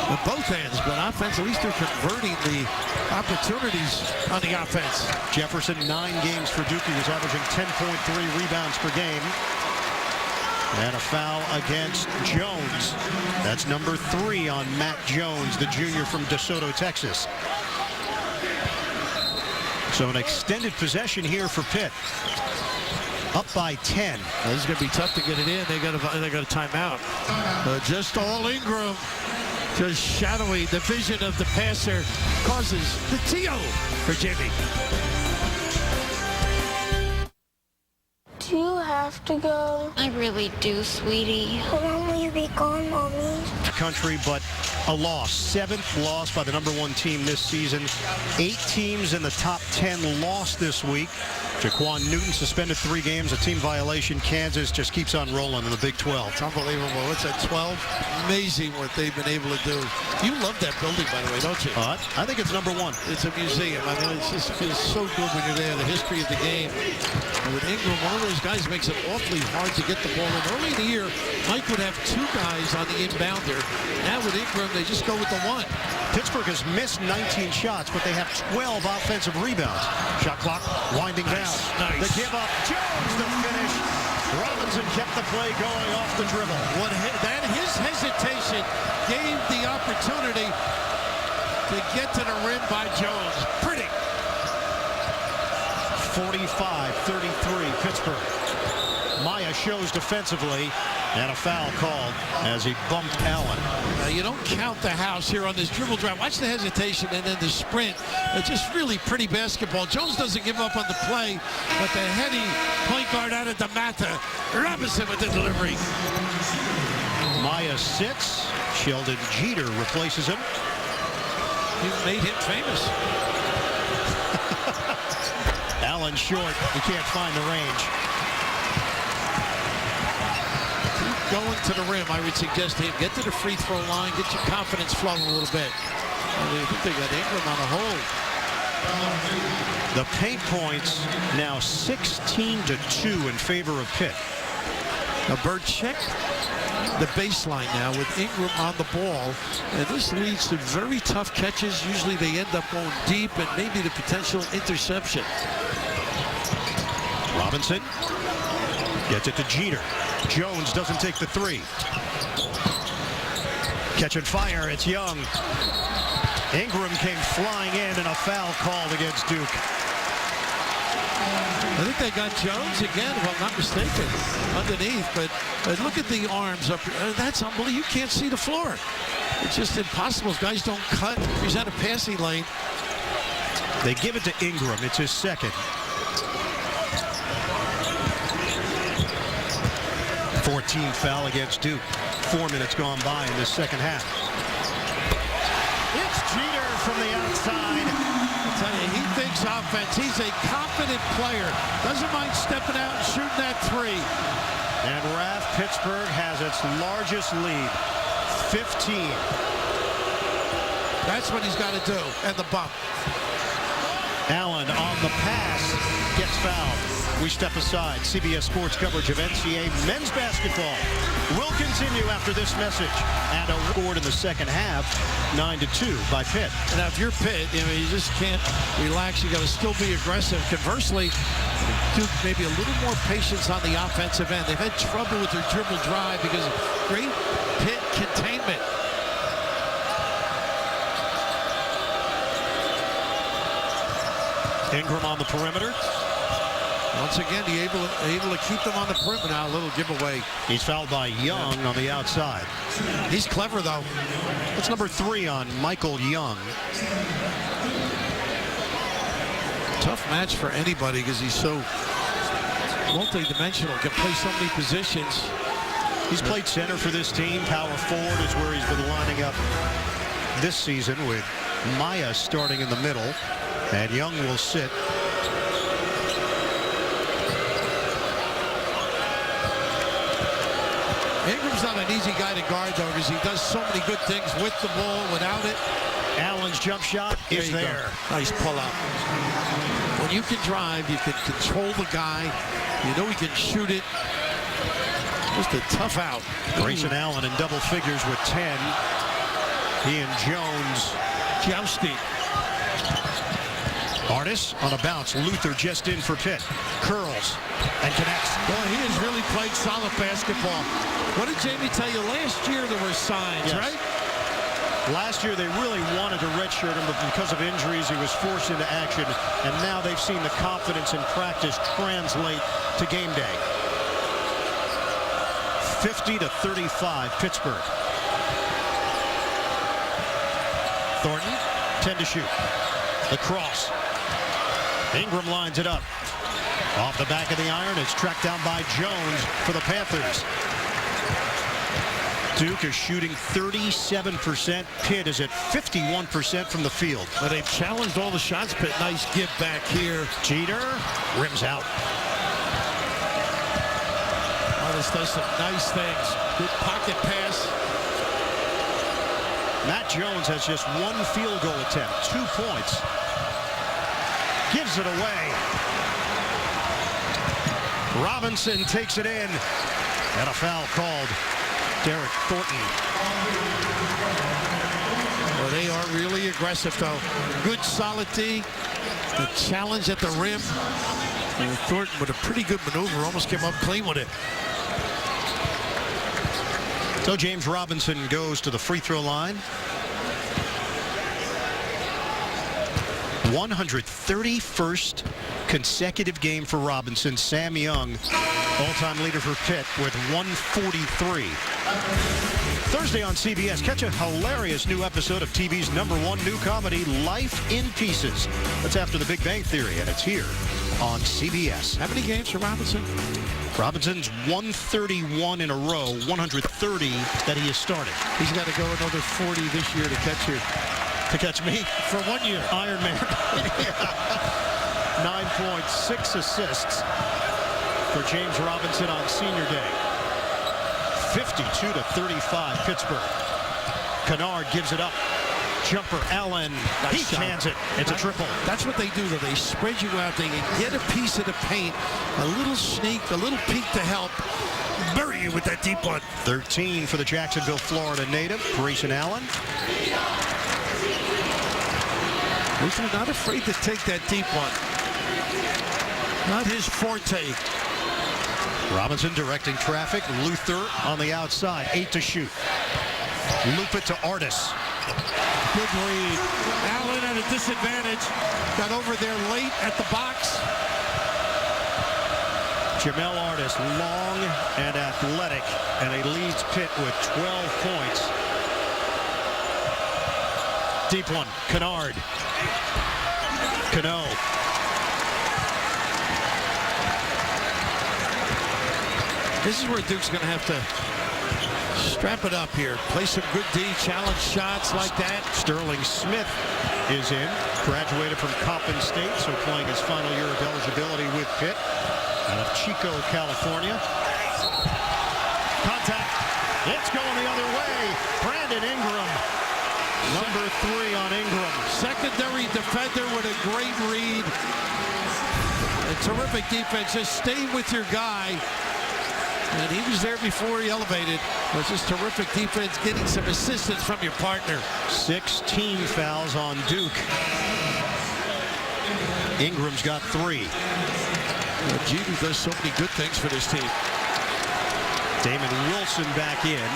on both ends, but offense, at least they're converting the opportunities on the offense. Jefferson, 9 games for Duke. He was averaging 10.3 rebounds per game. And a foul against Jones. That's number 3 on Matt Jones, the junior from DeSoto, Texas. So an extended possession here for Pitt. Up by 10. This is going to be tough to get it in. They got a timeout. Just all Ingram, just shadowy. The vision of the passer causes the TO for Jimmy. Do you have to go? I really do, sweetie. How long will you be gone, Mommy? Country, but a loss. 7th loss by the #1 team this season. 8 teams in the top 10 lost this week. Jaquan Newton suspended 3 games, a team violation. Kansas just keeps on rolling in the Big 12. It's unbelievable. What's that, 12? Amazing what they've been able to do. You love that building, by the way, don't you? I think it's #1. It's a museum. I mean, it just feels so good when you're there. The history of the game. And with Ingram, one of those guys makes it awfully hard to get the ball in. Early in the year, Mike would have 2 guys on the inbounder. Now with Ingram, they just go with the 1. Pittsburgh has missed 19 shots, but they have 12 offensive rebounds. Shot clock winding down. Nice. The give up. Jones the finish. Robinson kept the play going off the dribble. His hesitation gave the opportunity to get to the rim by Jones. Pretty. 45-33 Pittsburgh. Maya shows defensively, and a foul called as he bumped Allen. You don't count the house here on this dribble drive. Watch the hesitation and then the sprint. It's just really pretty basketball. Jones doesn't give up on the play, but the heady point guard out of DeMatha. Robinson with the delivery. Maya sits. Sheldon Jeter replaces him. You made him famous. Allen short. He can't find the range. Going to the rim, I would suggest to him, get to the free throw line, get your confidence flowing a little bit. I think they got Ingram on a hold. The paint points now 16-2 in favor of Pitt. Now Bird check the baseline now with Ingram on the ball, and this leads to very tough catches. Usually they end up going deep and maybe the potential interception. Robinson gets it to Jeter. Jones doesn't take the 3. Catching fire, it's Young. Ingram came flying in and a foul called against Duke. I think they got Jones again, if I'm not mistaken, underneath. But look at the arms up. That's unbelievable. You can't see the floor. It's just impossible. Guys don't cut. He's at a passing lane. They give it to Ingram. It's his 2nd. 14th foul against Duke. 4 minutes gone by in this 2nd half. It's Jeter from the outside. I'll tell you, he thinks offense. He's a confident player. Doesn't mind stepping out and shooting that 3. And Pittsburgh has its largest lead. 15. That's what he's got to do. And the bump. Allen on the pass gets fouled. We step aside. CBS Sports coverage of NCAA men's basketball will continue after this message. And a scored in the 2nd half, 9-2 by Pitt. Now, if you're Pitt, you just can't relax. You got to still be aggressive. Conversely, Duke maybe a little more patience on the offensive end. They've had trouble with their dribble drive because of great Pitt containment. Ingram on the perimeter. Once again, he able to keep them on the perimeter. Now, a little giveaway. He's fouled by Young on the outside. He's clever, though. That's number 3 on Michael Young. Tough match for anybody because he's so multi-dimensional, can play so many positions. He's played center for this team. Power forward is where he's been lining up this season, with Maya starting in the middle, and Young will sit. Ingram's not an easy guy to guard, though, because he does so many good things with the ball, without it. Allen's jump shot is there. Nice pull out. When you can drive, you can control the guy. You know he can shoot it. Just a tough out. Grayson Allen in double figures with 10. He and Jones jousting. Artis on a bounce. Luther just in for Pitt. Curls and connects. Boy, he has really played solid basketball. What did Jamie tell you? Last year there were signs, yes. Right? Last year they really wanted to redshirt him, but because of injuries he was forced into action, and now they've seen the confidence in practice translate to game day. 50-35 Pittsburgh. Thornton, 10 to shoot. The cross. Ingram lines it up. Off the back of the iron, it's tracked down by Jones for the Panthers. Duke is shooting 37%. Pitt is at 51% from the field. But they've challenged all the shots. Pitt, nice give back here. Jeter rims out. This does some nice things. Good pocket pass. Matt Jones has just one field goal attempt, 2 points. Gives it away. Robinson takes it in. And a foul called. Derek Thornton. Well, they are really aggressive, though. Good, solid D. The challenge at the rim. And Thornton with a pretty good maneuver. Almost came up clean with it. So James Robinson goes to the free throw line. 131st consecutive game for Robinson. Sam Young, all-time leader for Pitt, with 143. Thursday on CBS, catch a hilarious new episode of TV's #1 new comedy, Life in Pieces. That's after The Big Bang Theory, and it's here on CBS. How many games for Robinson? Robinson's 131 in a row, 130 that he has started. He's got to go another 40 this year to catch you. To catch me? For 1 year. Iron Man. 9 points, 6 assists for James Robinson on senior day. 52-35 Pittsburgh. Kennard gives it up. Jumper, Allen. He cans it. It's a triple. That's what they do, though. They spread you out. They get a piece of the paint, a little sneak, a little peek to help. Bury you with that deep one. 13 for the Jacksonville, Florida native, Grayson Allen. Luther not afraid to take that deep one. Not his forte. Robinson directing traffic. Luther on the outside. 8 to shoot. Loop it to Artis. Good lead. Allen at a disadvantage. Got over there late at the box. Jamel Artis, long and athletic, and he leads Pitt with 12 points. Deep one. Kennard. Cano. This is where Duke's going to have to strap it up here. Play some good D, challenge shots like that. Sterling Smith is in. Graduated from Coppin State, so playing his final year of eligibility with Pitt. Out of Chico, California. Contact. It's going the other way. Brandon Ingram. Number 3 on Ingram. Secondary defender with a great read. A terrific defense. Just stay with your guy. And he was there before he elevated. It was just terrific defense, getting some assistance from your partner. 16 fouls on Duke. Ingram's got 3. Jeter does so many good things for this team. Damon Wilson back in.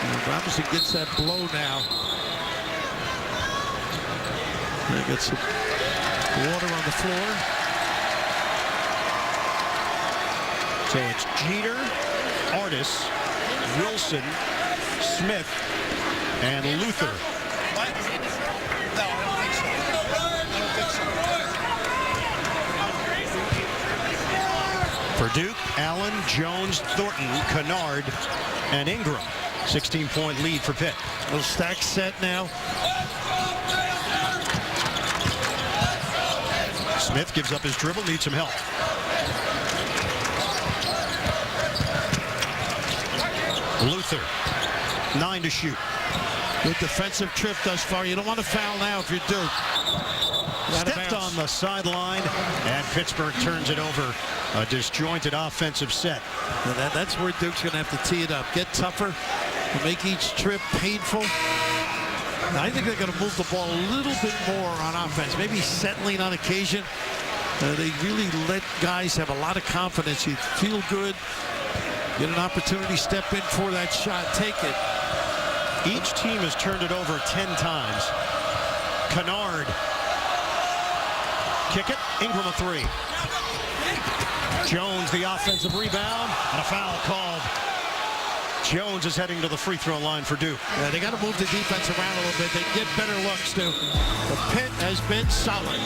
And Robinson gets that blow now. They get some water on the floor. So it's Jeter, Artis, Wilson, Smith, and Luther. For Duke, Allen, Jones, Thornton, Kennard, and Ingram. 16-point lead for Pitt. Little stack set now. Smith gives up his dribble, needs some help. Luther, 9 to shoot. Good defensive trip thus far. You don't want to foul now if you're Duke. Stepped on the sideline, and Pittsburgh turns it over. A disjointed offensive set. And that's where Duke's going to have to tee it up. Get tougher to make each trip painful. Now, I think they're going to move the ball a little bit more on offense. Maybe settling on occasion. They really let guys have a lot of confidence. You feel good. Get an opportunity, step in for that shot, take it. Each team has turned it over 10 times. Kennard. Kick it. Ingram a 3. Jones, the offensive rebound, and a foul called. Jones is heading to the free throw line for Duke. Yeah, they got to move the defense around a little bit. They get better looks, too. The Pitt has been solid.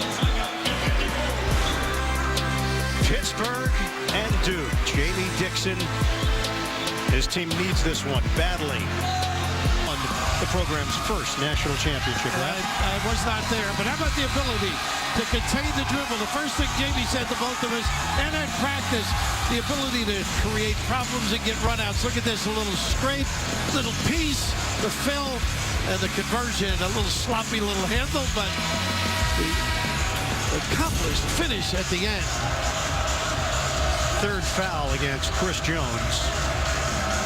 Pittsburgh and Duke. Jamie Dixon His team needs this one badly. On the program's first national championship, right? I was not there, but how about the ability to contain the dribble? The first thing Jamie said to both of us, and at practice, the ability to create problems and get runouts. Look at this, a little scrape, little piece, the fill, and the conversion. A little sloppy little handle, but the accomplished finish at the end. Third foul against Chris Jones.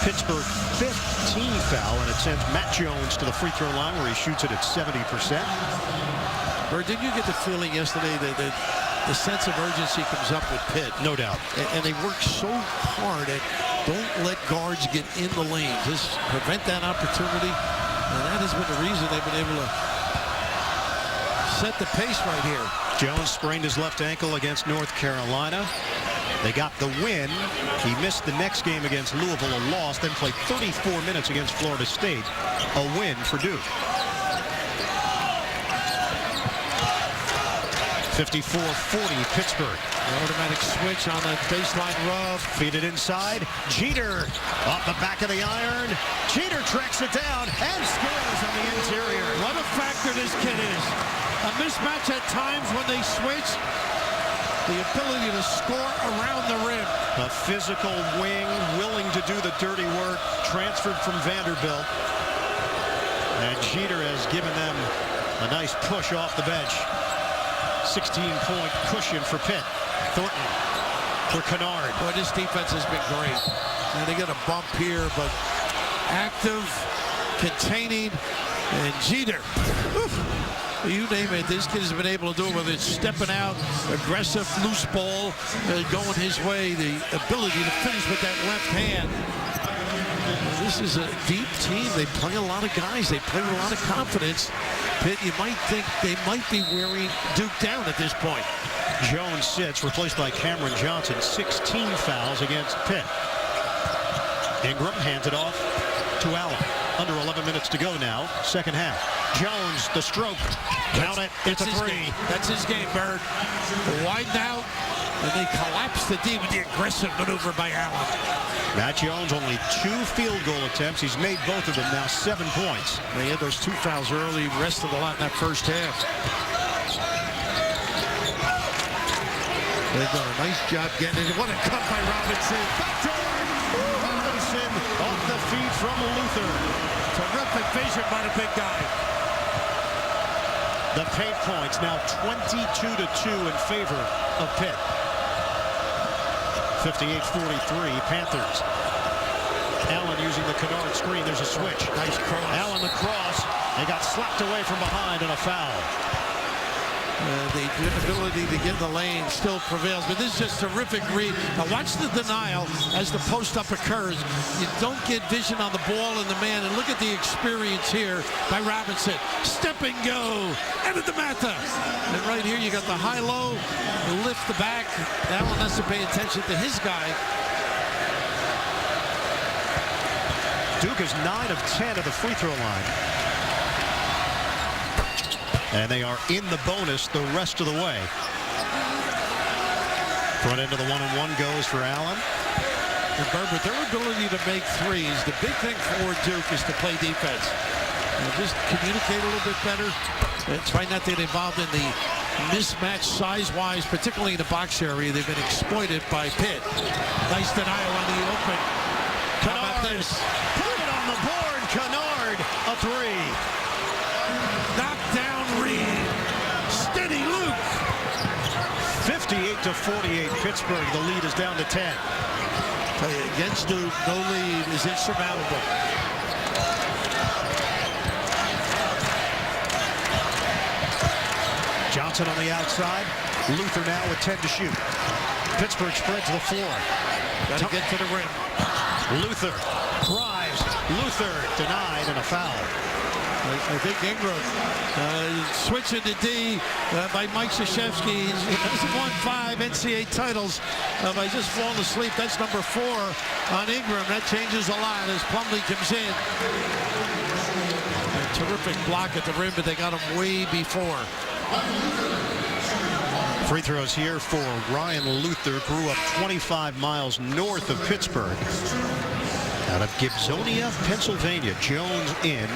Pittsburgh 5th team foul, and it sends Matt Jones to the free throw line where he shoots it at 70%. Or did you get the feeling yesterday that the sense of urgency comes up with Pitt? No doubt. And they work so hard at don't let guards get in the lane. Just prevent that opportunity. And that has been the reason they've been able to set the pace right here. Jones sprained his left ankle against North Carolina. They got the win. He missed the next game against Louisville, a loss, then played 34 minutes against Florida State, a win for Duke. 54-40 Pittsburgh. Automatic switch on the baseline rub. Feed it inside. Jeter off the back of the iron. Jeter tracks it down and scores on the interior. What a factor this kid is. A mismatch at times when they switch. The ability to score around the rim. A physical wing, willing to do the dirty work, transferred from Vanderbilt. And Jeter has given them a nice push off the bench. 16-point cushion for Pitt. Thornton for Kennard. Boy, this defense has been great. And they get a bump here, but active, containing, and Jeter. Oof. You name it, this kid has been able to do it, whether it's stepping out, aggressive, loose ball, going his way, the ability to finish with that left hand. This is a deep team. They play a lot of guys. They play with a lot of confidence. Pitt, you might think they might be wearing Duke down at this point. Jones sits, replaced by Cameron Johnson. 16 fouls against Pitt. Ingram hands it off to Allen. Under 11 minutes to go now, second half. Jones, the stroke. Count it. It's a three. That's his game, Bird. Widen out, and they collapse the D with the aggressive maneuver by Allen. Matt Jones, only 2 field goal attempts. He's made both of them now, 7 points. They had those 2 fouls early, rested a lot in that first half. They've done a nice job getting it. What a cut by Robinson. Robinson off the feet from Luther. Terrific vision by the big guy. The paint points now 22-2 in favor of Pitt. 58-43 Panthers. Allen using the Kennard screen. There's a switch. Nice cross. Allen the cross. They got slapped away from behind and a foul. The ability to get in the lane still prevails, but this is just terrific read. Now watch the denial as the post-up occurs. You don't get vision on the ball and the man, and look at the experience here by Robinson. Step and go, end of the matter. And right here you got the high-low, lift the back. Allen has to pay attention to his guy. Duke is 9 of 10 at the free throw line. And they are in the bonus the rest of the way. Front end of the one-on-one goes for Allen. And Berber, their ability to make threes, the big thing for Duke is to play defense. Just communicate a little bit better. Try not to get involved in the mismatch size-wise, particularly in the box area. They've been exploited by Pitt. Nice denial on the open. How about this? Put it on the board. Kennard, a three. Knockdown Reed. Steady Luke. 58-48 Pittsburgh. The lead is down to 10. Tell you, against Duke, no lead is insurmountable. Johnson on the outside. Luther now with 10 to shoot. Pittsburgh spreads the floor. Got to get to the rim. Luther drives. Luther denied and a foul. I think Ingram switching to D by Mike Krzyzewski. He's won 5 NCAA titles by just falling asleep. That's number 4 on Ingram. That changes a lot as Plumlee comes in. A terrific block at the rim, but they got him way before. Free throws here for Ryan Luther. Grew up 25 miles north of Pittsburgh. Out of Gibsonia, Pennsylvania. Jones in.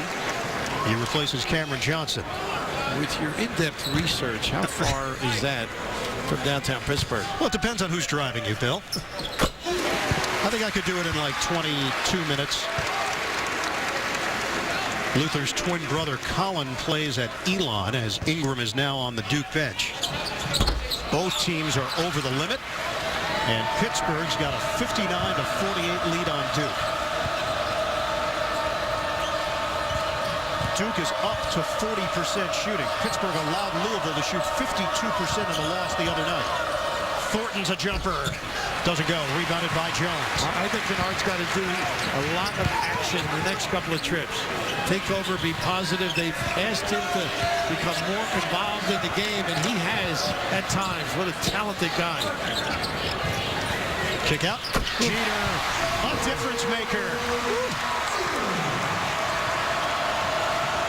He replaces Cameron Johnson. With your in-depth research, how far is that from downtown Pittsburgh? Well, it depends on who's driving you, Bill. I think I could do it in like 22 minutes. Luther's twin brother Colin plays at Elon as Ingram is now on the Duke bench. Both teams are over the limit, and Pittsburgh's got a 59-48 lead on Duke. Duke is up to 40% shooting. Pittsburgh allowed Louisville to shoot 52% in the loss the other night. Thornton's a jumper. Doesn't go. Rebounded by Jones. I think Kennard's got to do a lot of action the next couple of trips. Take over, be positive. They've asked him to become more involved in the game, and he has at times. What a talented guy. Kick out. Jeter, a difference maker.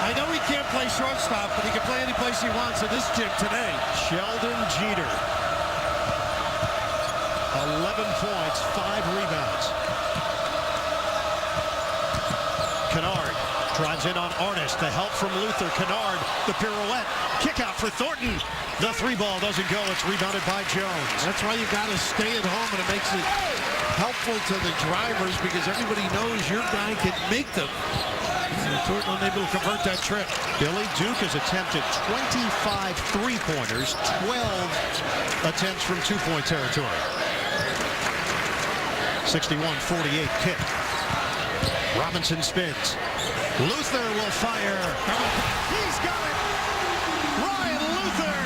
I know he can't play shortstop, but he can play any place he wants in this gym today. Sheldon Jeter. 11 points, 5 rebounds. Kennard drives in on Artist. The help from Luther. Kennard, the pirouette. Kick out for Thornton. The 3-ball doesn't go. It's rebounded by Jones. That's why you got to stay at home, and it makes it helpful to the drivers because everybody knows your guy can make them. Thornton unable to convert that trip. Billy, Duke has attempted 25 3-pointers, 12 attempts from 2-point territory. 61-48 Pitt. Robinson spins. Luther will fire. He's got it. Ryan Luther.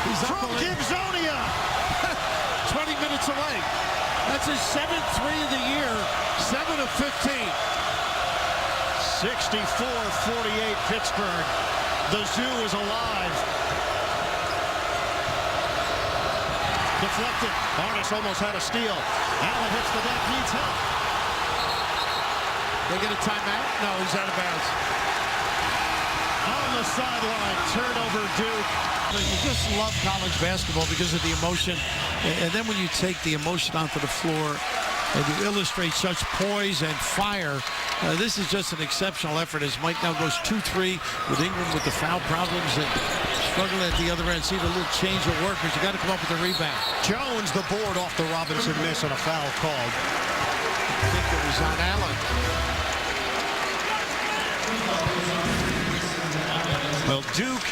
He's from Gibsonia. 20 minutes away. That's his 7th 3 of the year. 7 of 15. 64-48 Pittsburgh. The zoo is alive. Deflected. Artist almost had a steal. Allen hits the deck. Needs help. They get a timeout? No, he's out of bounds. On the sideline. Turnover Duke. You just love college basketball because of the emotion. And then when you take the emotion onto the floor and you illustrate such poise and fire, this is just an exceptional effort as Mike now goes 2-3 with Ingram with the foul problems and struggling at the other end. See the little change of work, but you got to come up with a rebound. Jones the board off the Robinson miss and a foul called. I think it was on Allen. Well, Duke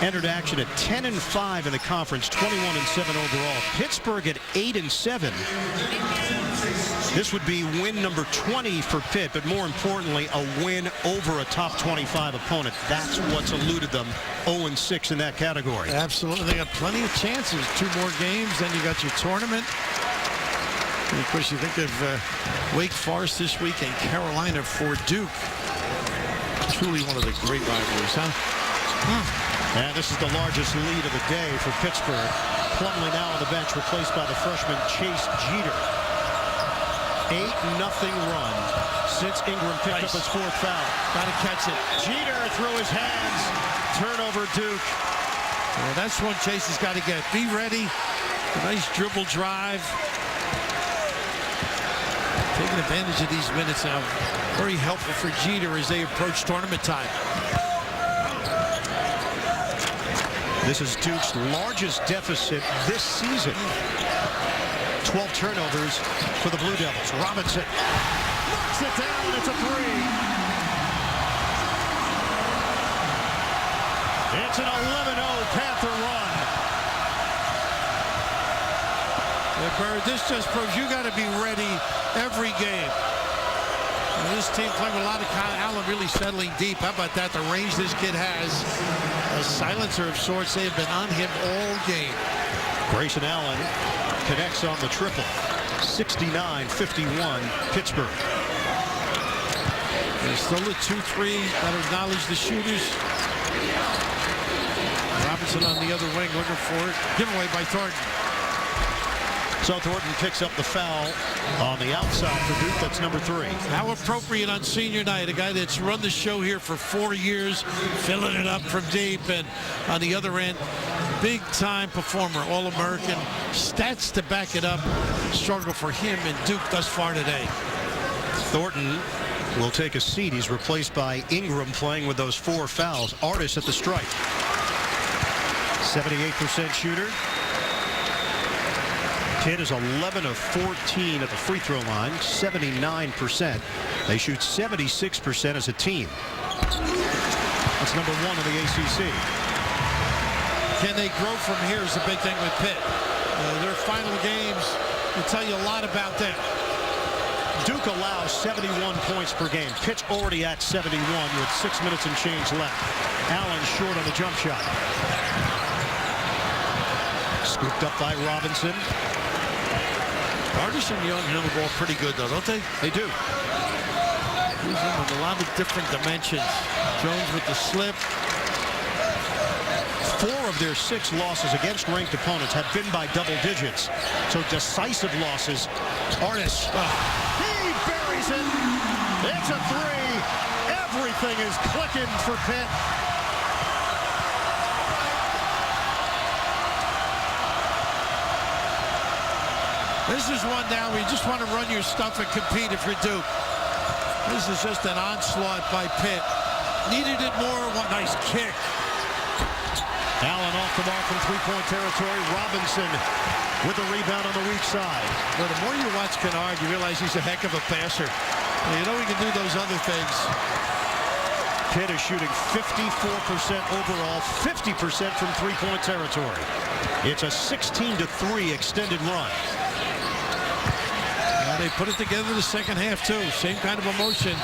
entered action at 10-5 in the conference, 21-7 overall. Pittsburgh at 8-7. This would be win number 20 for Pitt, but more importantly, a win over a top 25 opponent. That's what's eluded them. 0-6 in that category. Absolutely. They got plenty of chances. 2 more games, then you got your tournament. And of course, you think of Wake Forest this week and Carolina for Duke. Truly one of the great rivalries, huh? And this is the largest lead of the day for Pittsburgh. Plumlee now on the bench, replaced by the freshman Chase Jeter. 8-0 run since Ingram picked up his 4th foul. Got to catch it. Jeter through his hands. Turnover Duke. Yeah, that's one Chase has got to get. Be ready. A nice dribble drive. Taking advantage of these minutes now. Very helpful for Jeter as they approach tournament time. This is Duke's largest deficit this season. 12 turnovers for the Blue Devils. Robinson knocks it down. It's a 3. It's an 11-0 Panther run. Yeah, Bird, this just proves you got to be ready every game. And this team playing with a lot of Allen really settling deep. How about that? The range this kid has. A silencer of sorts. They have been on him all game. Grayson Allen connects on the triple. 69-51 Pittsburgh. There's still a 2-3. Got to acknowledge the shooters. Robinson on the other wing looking for it. Given away by Thornton. So Thornton picks up the foul on the outside for Duke. That's number 3. How appropriate on senior night. A guy that's run the show here for 4 years, filling it up from deep, and on the other end, Big-time performer, All-American. Stats to back it up. Struggle for him and Duke thus far today. Thornton will take a seat. He's replaced by Ingram playing with those 4 fouls. Artis at the stripe. 78% shooter. Pitt is 11 of 14 at the free throw line, 79%. They shoot 76% as a team. That's number 1 in the ACC. Can they grow from here is the big thing with Pitt. Their final games will tell you a lot about them. Duke allows 71 points per game. Pitt's already at 71 with 6 minutes and change left. Allen short on the jump shot. Scooped up by Robinson. Artis and Young handle the ball pretty good, though, don't they? They do. Use them with a lot of different dimensions. Jones with the slip. 4 of their 6 losses against ranked opponents have been by double digits. So decisive losses. Artis. He buries it. It's a 3. Everything is clicking for Pitt. This is one now where you just want to run your stuff and compete if you're Duke. This is just an onslaught by Pitt. Needed it more. What nice kick. Allen off the mark from three-point territory. Robinson with the rebound on the weak side. Well, the more you watch Kennard, you realize he's a heck of a passer. You know he can do those other things. Pitt is shooting 54% overall, 50% from three-point territory. It's a 16-3 extended run. They put it together the second half, too. Same kind of emotion.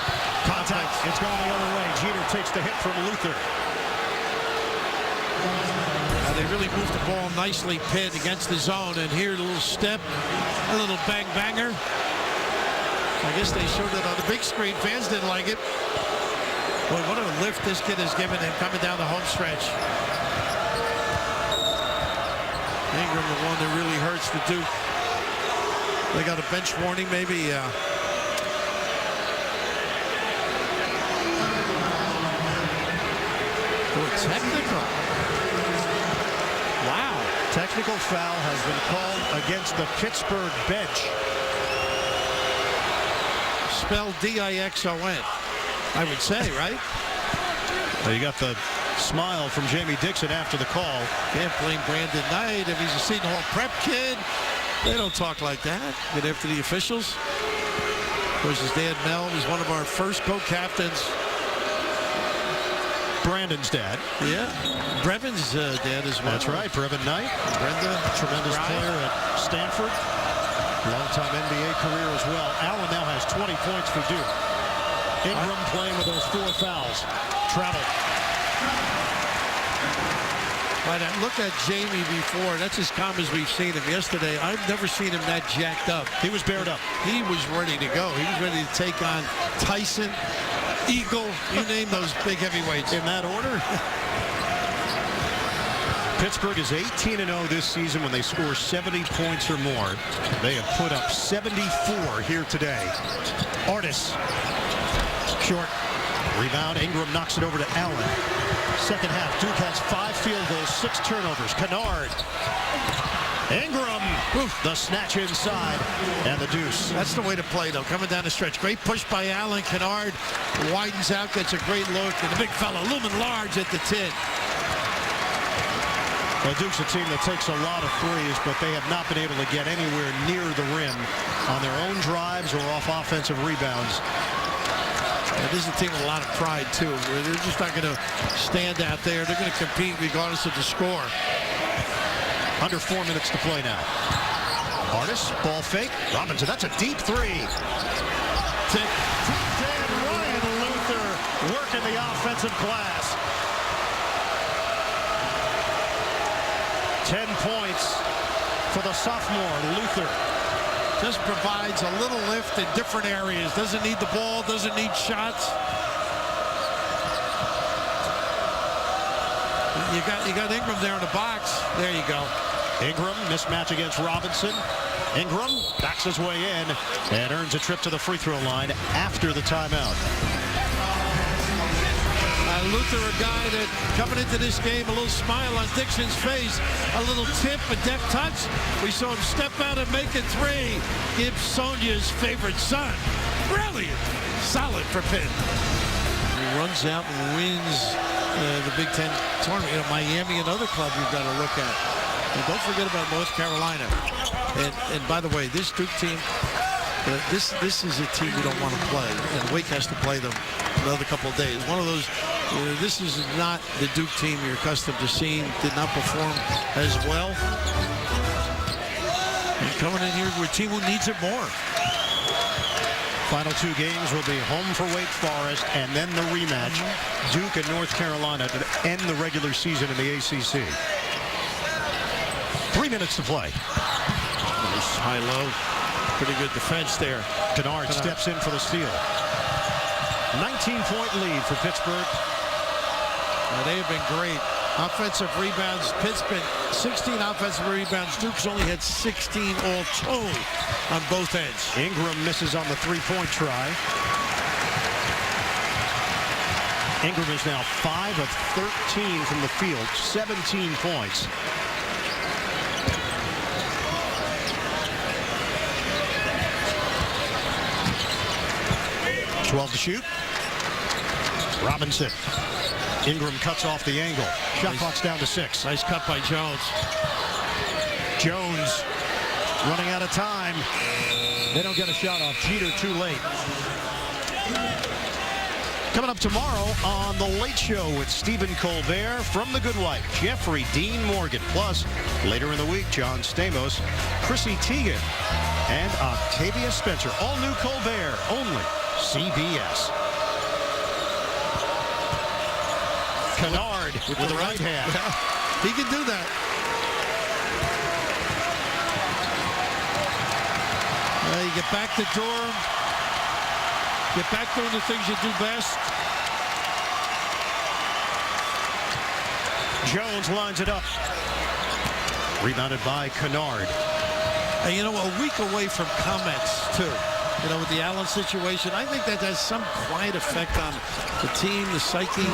Contact. It's going the other way. Jeter takes the hit from Luther. They really moved the ball nicely, Pitt, against the zone. And here, a little step, a little bang-banger. I guess they showed it on the big screen. Fans didn't like it. Boy, what a lift this kid has given him coming down the home stretch. Ingram, the one that really hurts the Duke. They got a bench warning, maybe. Technical. Wow. Technical foul has been called against the Pittsburgh bench. Spelled D-I-X-O-N, I would say, right? Well, you got the smile from Jamie Dixon after the call. Can't blame Brandon Knight if he's a Seton Hall prep kid. They don't talk like that. Get after the officials. Of course, his dad, Mel, was one of our first co-captains. Brandon's dad. Yeah. Brevin's dad as well. That's right. Brevin Knight. Brenda. Tremendous player at Stanford. Long-time NBA career as well. Allen now has 20 points for Duke. Ingram playing with those 4 fouls. Travel. Right, look at Jamie before. That's as calm as we've seen him yesterday. I've never seen him that jacked up. He was bared up. He was ready to go. He was ready to take on Tyson, Eagle, you name those big heavyweights. In that order. Pittsburgh is 18-0 this season when they score 70 points or more. They have put up 74 here today. Artis. Short. Rebound. Ingram knocks it over to Allen. Second half, Duke has 5 field goals, 6 turnovers. Kennard. Ingram. The snatch inside and the deuce. That's the way to play, though, coming down the stretch. Great push by Allen. Kennard widens out, gets a great look. And the big fella looming large at the 10. Well, Duke's a team that takes a lot of threes, but they have not been able to get anywhere near the rim on their own drives or off offensive rebounds. And this is a team with a lot of pride, too, where they're just not going to stand out there. They're going to compete regardless of the score. Under 4 minutes to play now. Artis, ball fake. Robinson, that's a deep 3. Tick. Ryan Luther working the offensive glass. 10 points for the sophomore, Luther. Just provides a little lift in different areas. Doesn't need the ball, doesn't need shots. You got Ingram there in the box. There you go. Ingram, mismatch against Robinson. Ingram backs his way in and earns a trip to the free throw line after the timeout. Luther, a guy that coming into this game, a little smile on Dixon's face, a little tip, a deft touch. We saw him step out and make a three. Give Sonia's favorite son. Brilliant. Solid for Pitt. He runs out and wins the Big Ten tournament. You know, Miami, another club you've got to look at. And don't forget about North Carolina. And by the way, this Duke team, this is a team you don't want to play. And Wake has to play them another couple of days. One of those, this is not the Duke team you're accustomed to seeing. Did not perform as well. And coming in here with a team who needs it more. Final two games will be home for Wake Forest and then the rematch, Duke and North Carolina, to end the regular season in the ACC. 3 minutes to play. Nice high-low. Pretty good defense there. Kennard steps in for the steal. 19-point lead for Pittsburgh. They have been great. Offensive rebounds. Pitt's been 16 offensive rebounds. Duke's only had 16 all told on both ends. Ingram misses on the three-point try. Ingram is now 5 of 13 from the field, 17 points. .12 to shoot. Robinson. Ingram cuts off the angle. Shot clock's down to 6. Nice cut by Jones. Jones running out of time. They don't get a shot off. Jeter too late. Coming up tomorrow on The Late Show with Stephen Colbert, From the Good Wife, Jeffrey Dean Morgan. Plus, later in the week, John Stamos, Chrissy Teigen, and Octavia Spencer. All new Colbert, only CBS. Kennard with the right hand. He can do that. You get back to Durham. Get back doing the things you do best. Jones lines it up. Rebounded by Kennard. And you know, a week away from comments, too. You know, with the Allen situation, I think that has some quiet effect on the team, the psyche.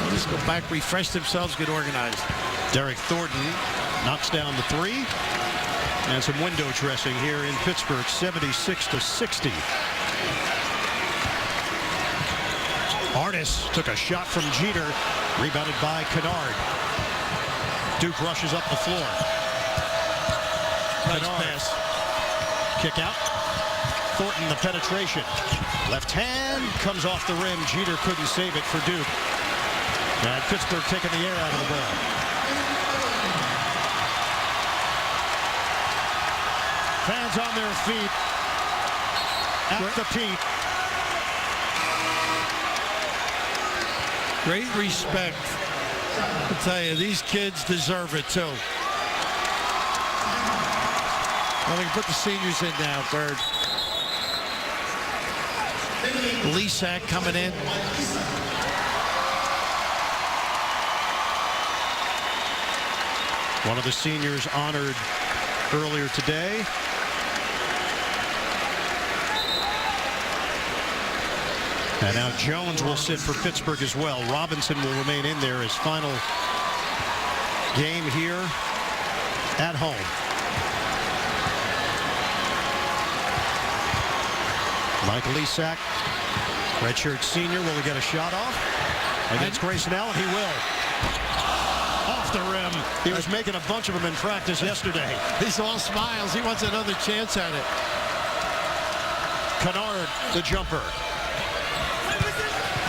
Just go back, refresh themselves, get organized. Derek Thornton knocks down the three. And some window dressing here in Pittsburgh, 76-60. Artis took a shot from Jeter, rebounded by Kennard. Duke rushes up the floor. Nice pass. Kick out. Thornton, the penetration. Left hand comes off the rim. Jeter couldn't save it for Duke. And Pittsburgh taking the air out of the ball. Fans on their feet at the Pete. Great respect. I tell you, these kids deserve it too. Well, we can put the seniors in now, Bird. Lesak coming in. One of the seniors honored earlier today. And now Jones will sit for Pittsburgh as well. Robinson will remain in there his final game here at home. Michael Lesak, redshirt senior, will he get a shot off against Grayson Allen? He will. Off the rim. He was making a bunch of them in practice yesterday. He's all smiles. He wants another chance at it. Kennard, the jumper.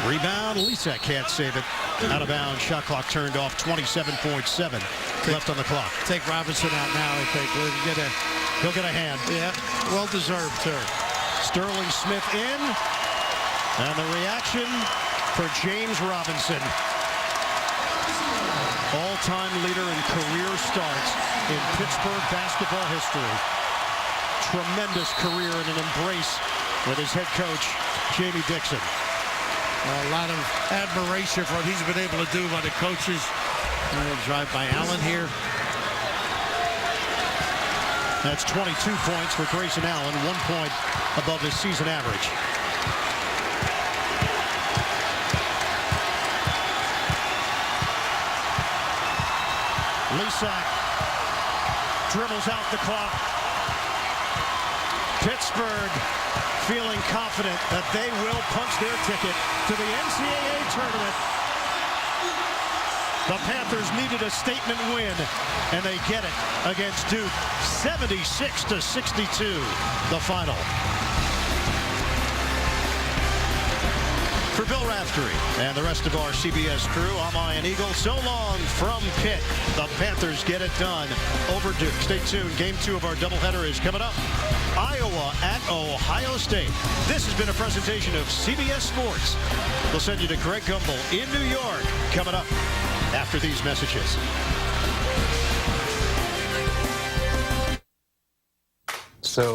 Rebound. Lesak can't save it. Out of bounds. Shot clock turned off. 27.7 left on the clock. Take Robinson out now, I think. He'll get a hand. Yeah, well deserved, sir. Sterling Smith in. And the reaction for James Robinson. All-time leader in career starts in Pittsburgh basketball history. Tremendous career and an embrace with his head coach, Jamie Dixon. A lot of admiration for what he's been able to do by the coaches. Drive by Allen here. That's 22 points for Grayson Allen, 1 point above his season average. Lisak dribbles out the clock. Pittsburgh feeling confident that they will punch their ticket to the NCAA tournament. The Panthers needed a statement win, and they get it against Duke. 76-62, the final. For Bill Raftery and the rest of our CBS crew, I'm Ian Eagle. So long from Pitt. The Panthers get it done over Duke. Stay tuned. Game 2 of our doubleheader is coming up. Iowa at Ohio State. This has been a presentation of CBS Sports. We'll send you to Greg Gumbel in New York coming up after these messages. So